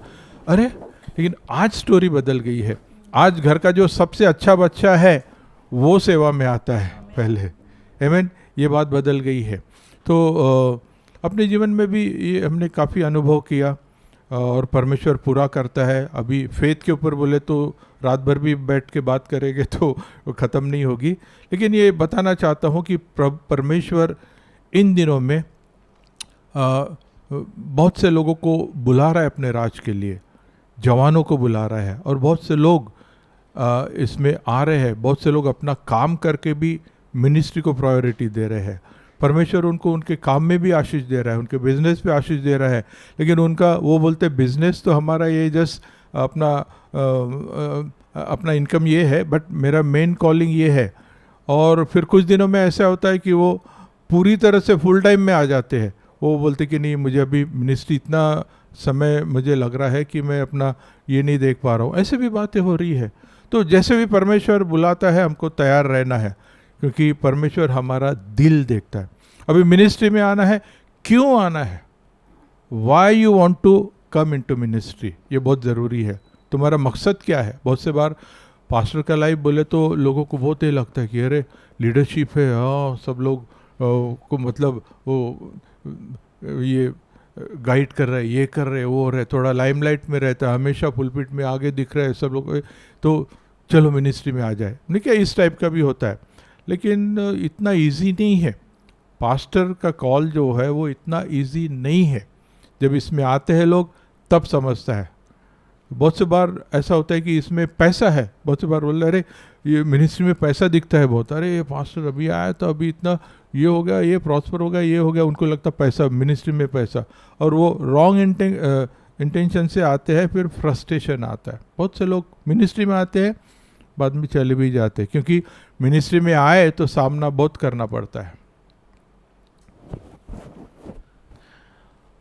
[SPEAKER 5] अरे लेकिन आज स्टोरी बदल गई है, आज घर का जो सबसे अच्छा बच्चा है वो सेवा में आता है पहले, आमीन, ये बात बदल गई है। तो अपने जीवन में भी ये हमने काफ़ी अनुभव किया और परमेश्वर पूरा करता है। अभी फेथ के ऊपर बोले तो रात भर भी बैठ के बात करेंगे तो ख़त्म नहीं होगी, लेकिन ये बताना चाहता हूँ कि परमेश्वर इन दिनों में बहुत से लोगों को बुला रहा है अपने राज के लिए, जवानों को बुला रहा है, और बहुत से लोग इसमें आ रहे हैं, बहुत से लोग अपना काम करके भी मिनिस्ट्री को प्रायोरिटी दे रहे हैं। परमेश्वर उनको उनके काम में भी आशीष दे रहा है, उनके बिजनेस पे आशीष दे रहा है, लेकिन उनका वो बोलते बिजनेस तो हमारा ये जस्ट अपना इनकम ये है, बट मेरा मेन कॉलिंग ये है। और फिर कुछ दिनों में ऐसा होता है कि वो पूरी तरह से फुल टाइम में आ जाते हैं। वो बोलते कि नहीं, मुझे अभी मिनिस्ट्री इतना समय मुझे लग रहा है कि मैं अपना ये नहीं देख पा रहा हूँ। ऐसे भी बातें हो रही है। तो जैसे भी परमेश्वर बुलाता है हमको तैयार रहना है, क्योंकि परमेश्वर हमारा दिल देखता है। अभी मिनिस्ट्री में आना है, क्यों आना है, why you want to come into ministry, ये बहुत ज़रूरी है। तुम्हारा मकसद क्या है। बहुत से बार पास्टर का लाइफ बोले तो लोगों को बहुत ये लगता है कि अरे लीडरशिप है, हाँ सब लोग को मतलब वो ये गाइड कर रहे, ये कर रहे, वो रहे, थोड़ा लाइमलाइट में रहता है, हमेशा पुलपिट में आगे दिख रहा है सब लोग, तो चलो मिनिस्ट्री में आ जाए। नहीं क्या, इस टाइप का भी होता है, लेकिन इतना इजी नहीं है। पास्टर का कॉल जो है वो इतना इजी नहीं है। जब इसमें आते हैं लोग तब समझता है। बहुत से बार ऐसा होता है कि इसमें पैसा है, बहुत से बार बोल रहे अरे ये मिनिस्ट्री में पैसा दिखता है बहुत, अरे ये पास्टर अभी आया तो अभी इतना ये हो गया, ये प्रॉस्पर हो गया, ये हो गया, उनको लगता पैसा, मिनिस्ट्री में पैसा, और वो रॉन्ग इंटेंशन से आते हैं, फिर फ्रस्ट्रेशन आता है। बहुत से लोग मिनिस्ट्री में आते हैं बाद में चले भी जाते हैं, क्योंकि मिनिस्ट्री में आए तो सामना बहुत करना पड़ता है।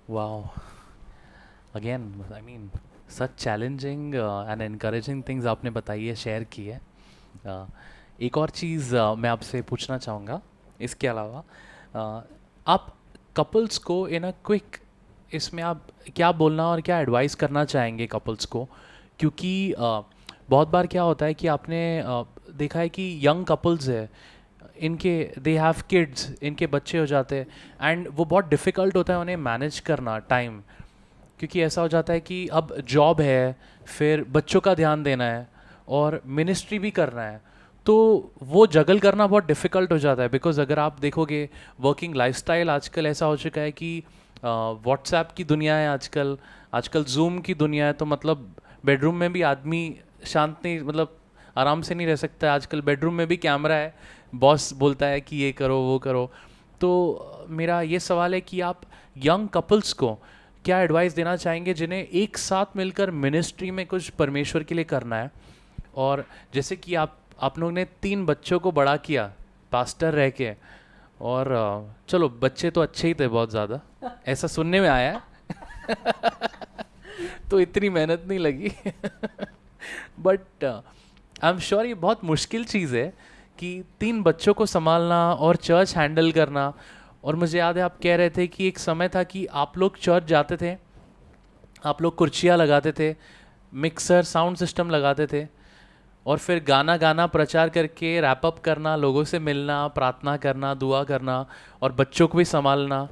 [SPEAKER 4] Wow. Again, I mean, such challenging and encouraging things आपने बताई है, शेयर की है। एक और चीज़ मैं आपसे पूछना चाहूँगा इसके अलावा, आप कपल्स को इन अ क्विक, इसमें आप क्या बोलना और क्या एडवाइस करना चाहेंगे कपल्स को? क्योंकि बहुत बार क्या होता है कि आपने देखा है कि यंग कपल्स है, इनके दे हैव किड्स, इनके बच्चे हो जाते हैं, एंड वो बहुत डिफ़िकल्ट होता है उन्हें मैनेज करना टाइम, क्योंकि ऐसा हो जाता है कि अब जॉब है, फिर बच्चों का ध्यान देना है और मिनिस्ट्री भी करना है, तो वो जगल करना बहुत डिफ़िकल्ट हो जाता है। बिकॉज अगर आप देखोगे वर्किंग लाइफस्टाइल आजकल ऐसा हो चुका है कि व्हाट्सएप की दुनिया है आजकल जूम की दुनिया है, तो मतलब बेडरूम में भी आदमी शांत नहीं, मतलब आराम से नहीं रह सकता है। आजकल बेडरूम में भी कैमरा है, बॉस बोलता है कि ये करो वो करो। तो मेरा ये सवाल है कि आप यंग कपल्स को क्या एडवाइस देना चाहेंगे जिन्हें एक साथ मिलकर मिनिस्ट्री में कुछ परमेश्वर के लिए करना है? और जैसे कि आप लोग ने 3 बच्चों को बड़ा किया पास्टर रह के, और चलो बच्चे तो अच्छे ही थे बहुत ज़्यादा, ऐसा सुनने में आया है तो इतनी मेहनत नहीं लगी बट आई एम श्योर ये बहुत मुश्किल चीज़ है कि 3 बच्चों को संभालना और चर्च हैंडल करना। और मुझे याद है आप कह रहे थे कि एक समय था कि आप लोग चर्च जाते थे, आप लोग कुर्सियाँ लगाते थे, मिक्सर साउंड सिस्टम लगाते थे, और फिर गाना प्रचार करके रैप अप करना, लोगों से मिलना, प्रार्थना करना, दुआ करना, और बच्चों को भी संभालना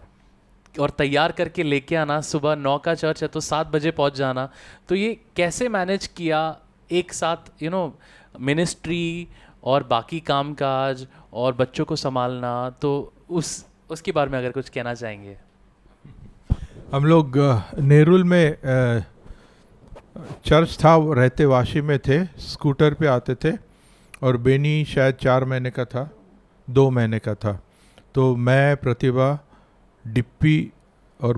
[SPEAKER 4] और तैयार करके लेके आना। सुबह 9 का चर्च है तो 7 बजे पहुंच जाना। तो ये कैसे मैनेज किया एक साथ, मिनिस्ट्री और बाकी काम काज और बच्चों को संभालना? तो उसके बारे में अगर कुछ कहना चाहेंगे।
[SPEAKER 5] हम लोग नेरुल में चर्च था, रहते वाशी में थे, स्कूटर पे आते थे, और बेनी शायद 4 महीने का था, 2 महीने का था। तो मैं, प्रतिभा, डिप्पी और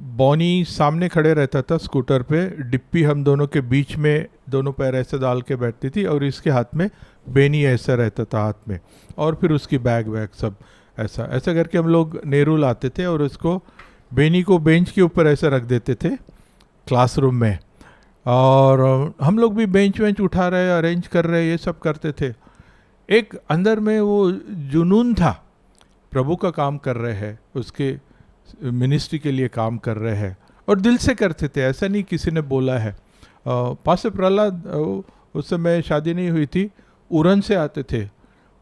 [SPEAKER 5] बॉनी सामने खड़े रहता था स्कूटर पे, डिप्पी हम दोनों के बीच में दोनों पैर ऐसे डाल के बैठती थी, और इसके हाथ में बेनी ऐसा रहता था हाथ में, और फिर उसकी बैग वैग सब ऐसा करके हम लोग नेरुल आते थे, और उसको बेनी को बेंच के ऊपर ऐसे रख देते थे क्लासरूम में, और हम लोग भी बेंच वेंच उठा रहे, अरेंज कर रहे, ये सब करते थे। एक अंदर में वो जुनून था, प्रभु का काम कर रहे हैं, उसके मिनिस्ट्री के लिए काम कर रहे हैं, और दिल से करते थे, ऐसा नहीं किसी ने बोला है। पास्टर प्रहलाद, उस समय शादी नहीं हुई थी, उरन से आते थे,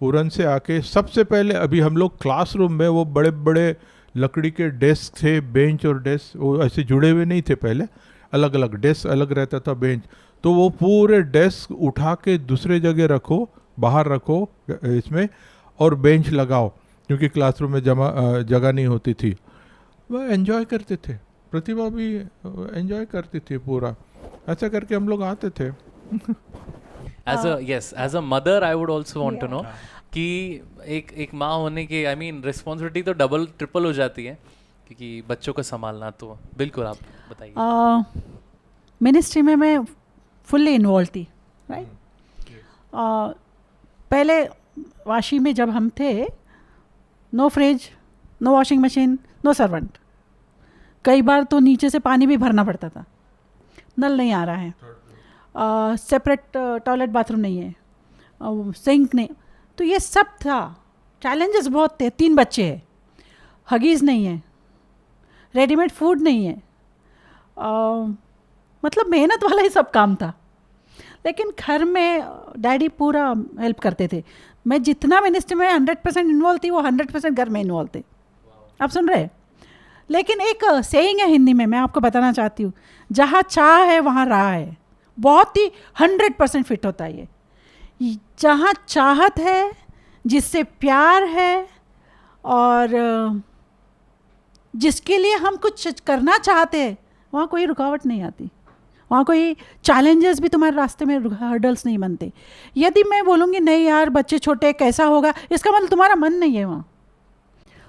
[SPEAKER 5] उरन से आके सबसे पहले, अभी हम लोग क्लासरूम में वो बड़े बड़े लकड़ी के डेस्क थे, बेंच और डेस्क वो ऐसे जुड़े हुए नहीं थे, पहले अलग अलग डेस्क अलग रहता था, बेंच, तो वो पूरे डेस्क उठा के दूसरे जगह रखो, बाहर रखो इसमें, और बेंच लगाओ, क्योंकि क्लासरूम में जगह नहीं होती थी। वह एंजॉय करते थे, प्रतिभा भी एंजॉय करती थी पूरा, ऐसा करके हम लोग आते थे।
[SPEAKER 4] As a mother, I would also want to know. कि एक माँ होने के आई मीन रिस्पॉन्सिबिलिटी तो डबल ट्रिपल हो जाती है, क्योंकि बच्चों को संभालना। तो बिल्कुल आप बताइए।
[SPEAKER 3] मिनिस्ट्री में मैं फुल्ली इन्वॉल्व थी, राइट। पहले वाशी में जब हम थे, no fridge, no washing machine, no servant. कई बार तो नीचे से पानी भी भरना पड़ता था, नल नहीं आ रहा है, सेपरेट टॉयलेट बाथरूम नहीं है, सिंक नहीं। तो ये सब था, चैलेंजेस बहुत थे। 3 बच्चे हैं, हगीज़ नहीं है, रेडीमेड फूड नहीं है, मतलब मेहनत वाला ही सब काम था। लेकिन घर में डैडी पूरा हेल्प करते थे। मैं जितना मिनिस्ट्री में 100% इन्वॉल्व थी, वो 100% घर में इन्वॉल्व थे। आप सुन रहे हैं? लेकिन एक सेइंग है हिंदी में, मैं आपको बताना चाहती हूँ, जहाँ चाह है वहाँ राह है। बहुत ही 100% फिट होता है ये। जहाँ चाहत है, जिससे प्यार है, और जिसके लिए हम कुछ करना चाहते हैं, वहाँ कोई रुकावट नहीं आती, वहाँ कोई चैलेंजेस भी तुम्हारे रास्ते में हर्डल्स नहीं बनते। यदि मैं बोलूँगी नहीं यार बच्चे छोटे कैसा होगा, इसका मतलब तुम्हारा मन नहीं है वहाँ।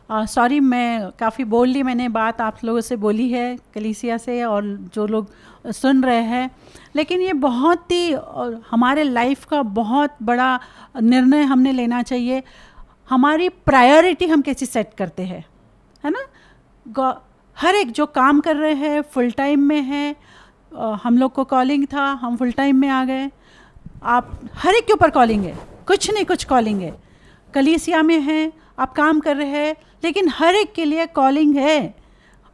[SPEAKER 3] सॉरी, मैं काफ़ी बोल ली, मैंने बात आप लोगों से बोली है, कलीसिया से और जो लोग सुन रहे हैं। लेकिन ये बहुत ही हमारे लाइफ का बहुत बड़ा निर्णय हमने लेना चाहिए। हमारी प्रायोरिटी हम कैसी सेट करते हैं, है ना। हर एक जो काम कर रहे हैं फुल टाइम में है, हम लोग को कॉलिंग था, हम फुल टाइम में आ गए। आप हर एक के ऊपर कॉलिंग है, कुछ नहीं कुछ कॉलिंग है। कलीसिया में हैं, आप काम कर रहे हैं, लेकिन हर एक के लिए कॉलिंग है।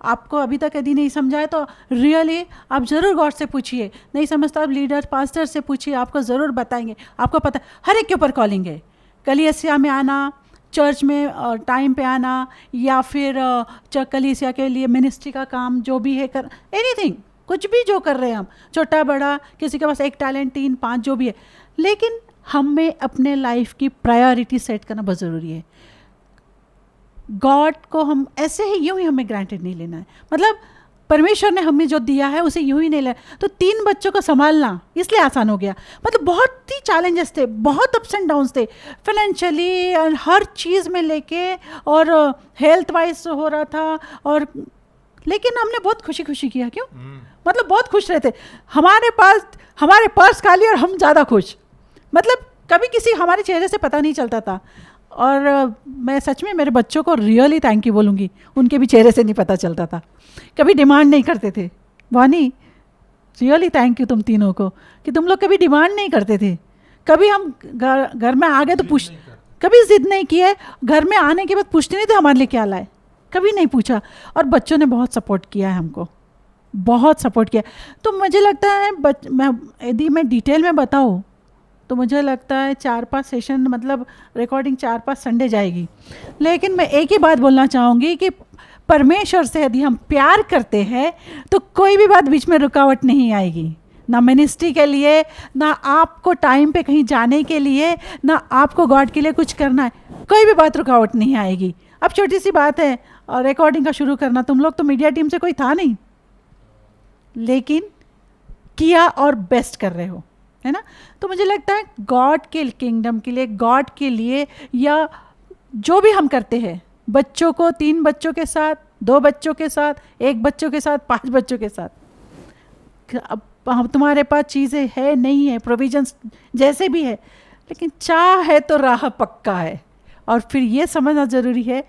[SPEAKER 3] आपको अभी तक यदि नहीं समझा है तो रियली आप ज़रूर गॉड से पूछिए। नहीं समझता आप लीडर पास्टर से पूछिए, आपको ज़रूर बताएंगे। आपको पता हर एक के ऊपर कॉलिंग है। कलीसिया में आना, चर्च में टाइम पे आना, या फिर कलीसिया के लिए मिनिस्ट्री का काम जो भी है कर, एनीथिंग, कुछ भी जो कर रहे हैं हम, छोटा बड़ा, किसी के पास 1 टैलेंट 3 5 जो भी है। लेकिन हमें अपने लाइफ की प्रायोरिटी सेट करना बहुत ज़रूरी है। गॉड को हम ऐसे ही यूं ही हमें ग्रांटेड नहीं लेना है। मतलब परमेश्वर ने हमें जो दिया है उसे यूं ही नहीं लेना। तो 3 बच्चों को संभालना इसलिए आसान हो गया। मतलब बहुत ही चैलेंजेस थे, बहुत अप्स एंड डाउन्स थे, फाइनेंशियली और हर चीज़ में लेके, और हेल्थ वाइज हो रहा था। और लेकिन हमने बहुत खुशी खुशी किया। क्यों? मतलब बहुत खुश रहते। हमारे पर्स खाली और हम ज़्यादा खुश। मतलब कभी किसी हमारे चेहरे से पता नहीं चलता था। और मैं सच में मेरे बच्चों को रियली थैंक यू बोलूँगी, उनके भी चेहरे से नहीं पता चलता था। कभी डिमांड नहीं करते थे। वानी, रियली थैंक यू तुम तीनों को कि तुम लोग कभी डिमांड नहीं करते थे। कभी हम घर में आ गए तो कभी जिद नहीं किए। घर में आने के बाद पूछते नहीं थे हमारे लिए क्या लाए, कभी नहीं पूछा। और बच्चों ने बहुत सपोर्ट किया है हमको, बहुत सपोर्ट किया। तो मुझे लगता है यदि मैं डिटेल में बताऊँ तो मुझे लगता है 4-5 सेशन, मतलब रिकॉर्डिंग 4-5 संडे जाएगी। लेकिन मैं एक ही बात बोलना चाहूँगी कि परमेश्वर से यदि हम प्यार करते हैं तो कोई भी बात बीच में रुकावट नहीं आएगी। ना मिनिस्ट्री के लिए, ना आपको टाइम पे कहीं जाने के लिए, ना आपको गॉड के लिए कुछ करना है, कोई भी बात रुकावट नहीं आएगी। अब छोटी सी बात है और रिकॉर्डिंग का शुरू करना। तुम लोग तो मीडिया टीम से कोई था नहीं, लेकिन किया और बेस्ट कर रहे हो, है ना। तो मुझे लगता है गॉड के किंगडम के लिए, गॉड के लिए, या जो भी हम करते हैं, बच्चों को 3 बच्चों के साथ, 2 बच्चों के साथ, 1 बच्चों के साथ, 5 बच्चों के साथ, अब हम तुम्हारे पास चीज़ें है नहीं है, प्रोविजंस जैसे भी है, लेकिन चाह है तो राह पक्का है। और फिर ये समझना ज़रूरी है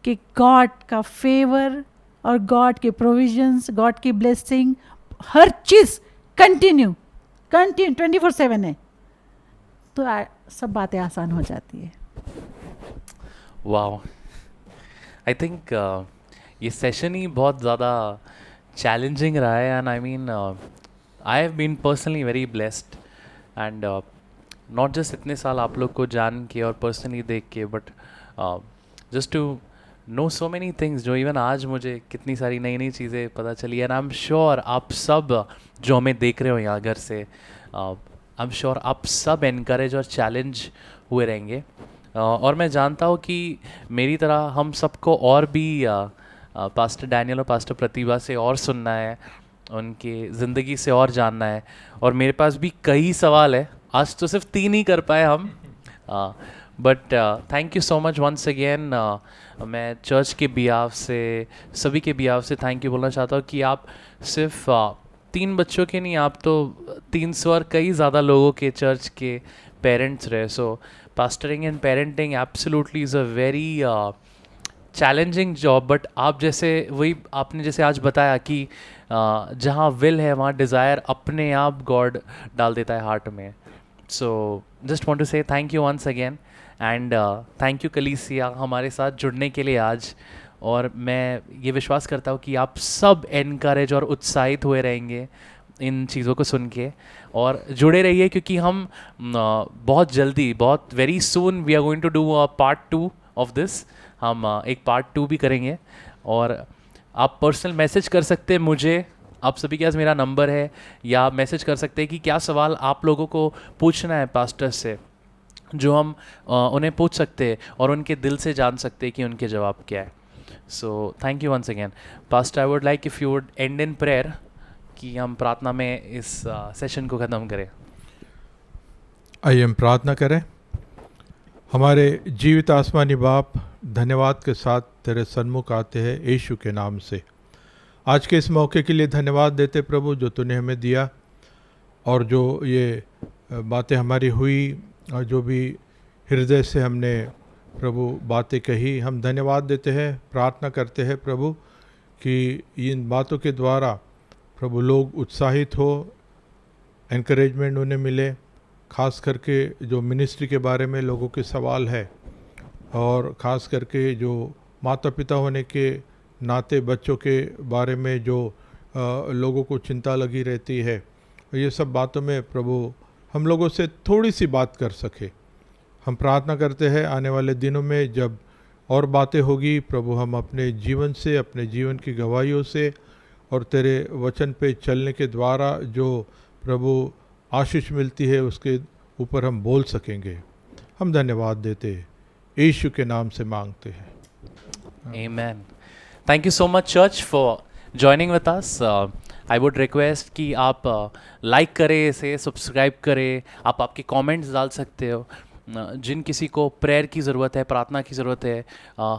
[SPEAKER 3] कि गॉड का फेवर और गॉड के प्रोविजंस, गॉड की ब्लेसिंग, हर चीज़ कंटिन्यू 24/7 है, तो सब बातें आसान हो जाती है।
[SPEAKER 4] वाओ, आई थिंक ये सेशन ही बहुत ज़्यादा चैलेंजिंग रहा है। And I mean I have been personally very blessed, and not just इतने साल आप लोग को जान के और पर्सनली देख के, but just to know so many things, जो इवन आज मुझे कितनी सारी नई नई चीज़ें पता चली। एंड आई एम श्योर आप सब जो हमें देख रहे हो यहाँ घर से, आई एम श्योर आप सब एनकरेज और चैलेंज हुए रहेंगे। और मैं जानता हूँ कि मेरी तरह हम सबको और भी पास्टर डैनियल और पास्टर प्रतिभा से और सुनना है, उनके ज़िंदगी से और जानना है। और मेरे पास भी कई सवाल है, आज तो सिर्फ 3 ही कर पाए हम, but thank you so much once again. मैं चर्च के बिहाफ से, सभी के बिहाफ से थैंक यू बोलना चाहता हूँ कि आप सिर्फ 3 बच्चों के नहीं, आप तो 300 और कई ज़्यादा लोगों के चर्च के पेरेंट्स रहे। So pastoring and parenting absolutely is a very challenging job. But आप जैसे वही आपने जैसे आज बताया कि जहाँ विल है वहाँ डिज़ायर अपने आप गॉड डाल देता है हार्ट में। So just want to say thank you once again and thank you कलीसिया हमारे साथ जुड़ने के लिए आज। और मैं ये विश्वास करता हूँ कि आप सब एनकरेज और उत्साहित हुए रहेंगे इन चीज़ों को सुन के, और जुड़े रहिए क्योंकि हम बहुत जल्दी, बहुत very soon we are going to do a part 2 of this. हम एक पार्ट 2 भी करेंगे। और आप पर्सनल मैसेज कर सकते हैं मुझे, आप सभी के पास मेरा नंबर है, या मैसेज कर सकते हैं कि क्या सवाल आप लोगों को पूछना है पास्टर से, जो हम उन्हें पूछ सकते हैं और उनके दिल से जान सकते हैं कि उनके जवाब क्या है। So thank you once again pastor. I would like if you would end in prayer, कि हम प्रार्थना में इस सेशन को ख़त्म करें।
[SPEAKER 5] आइए हम प्रार्थना करें। हमारे जीवित आसमानी बाप, धन्यवाद के साथ तेरे सन्मुख आते हैं यीशु के नाम से। आज के इस मौके के लिए धन्यवाद देते प्रभु जो तूने हमें दिया, और जो ये बातें हमारी हुई और जो भी हृदय से हमने प्रभु बातें कही, हम धन्यवाद देते हैं। प्रार्थना करते हैं प्रभु कि इन बातों के द्वारा प्रभु लोग उत्साहित हो, एनकरेजमेंट उन्हें मिले, ख़ास करके जो मिनिस्ट्री के बारे में लोगों के सवाल है, और ख़ास करके जो माता पिता होने के नाते बच्चों के बारे में जो लोगों को चिंता लगी रहती है, ये सब बातों में प्रभु हम लोगों से थोड़ी सी बात कर सके। हम प्रार्थना करते हैं आने वाले दिनों में जब और बातें होगी प्रभु, हम अपने जीवन से, अपने जीवन की गवाहियों से और तेरे वचन पे चलने के द्वारा जो प्रभु आशीष मिलती है उसके ऊपर हम बोल सकेंगे। हम धन्यवाद देते यीशु के नाम से मांगते हैं,
[SPEAKER 4] Amen. Thank you so much church for joining with us. I would request कि आप लाइक करें इसे, सब्सक्राइब करें, आप आपके कमेंट्स डाल सकते हो। जिन किसी को प्रेयर की ज़रूरत है, प्रार्थना की ज़रूरत है,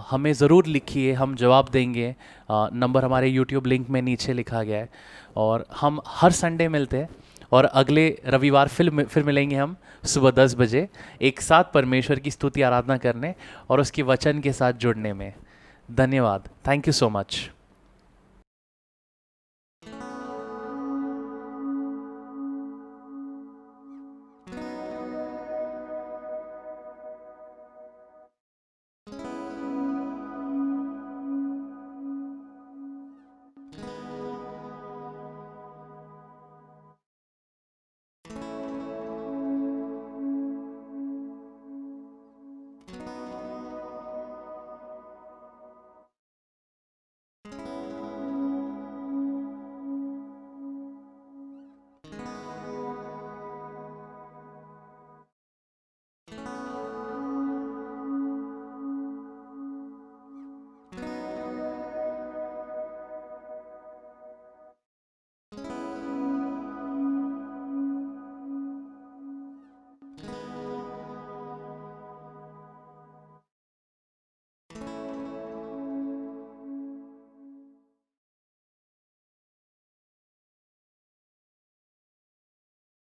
[SPEAKER 4] हमें ज़रूर लिखिए, हम जवाब देंगे। नंबर हमारे यूट्यूब लिंक में नीचे लिखा गया है। और हम हर संडे मिलते हैं, और अगले रविवार फिर मिलेंगे हम सुबह 10 बजे एक साथ परमेश्वर की स्तुति आराधना करने और उसके वचन के साथ जुड़ने में। धन्यवाद। Thank you so much.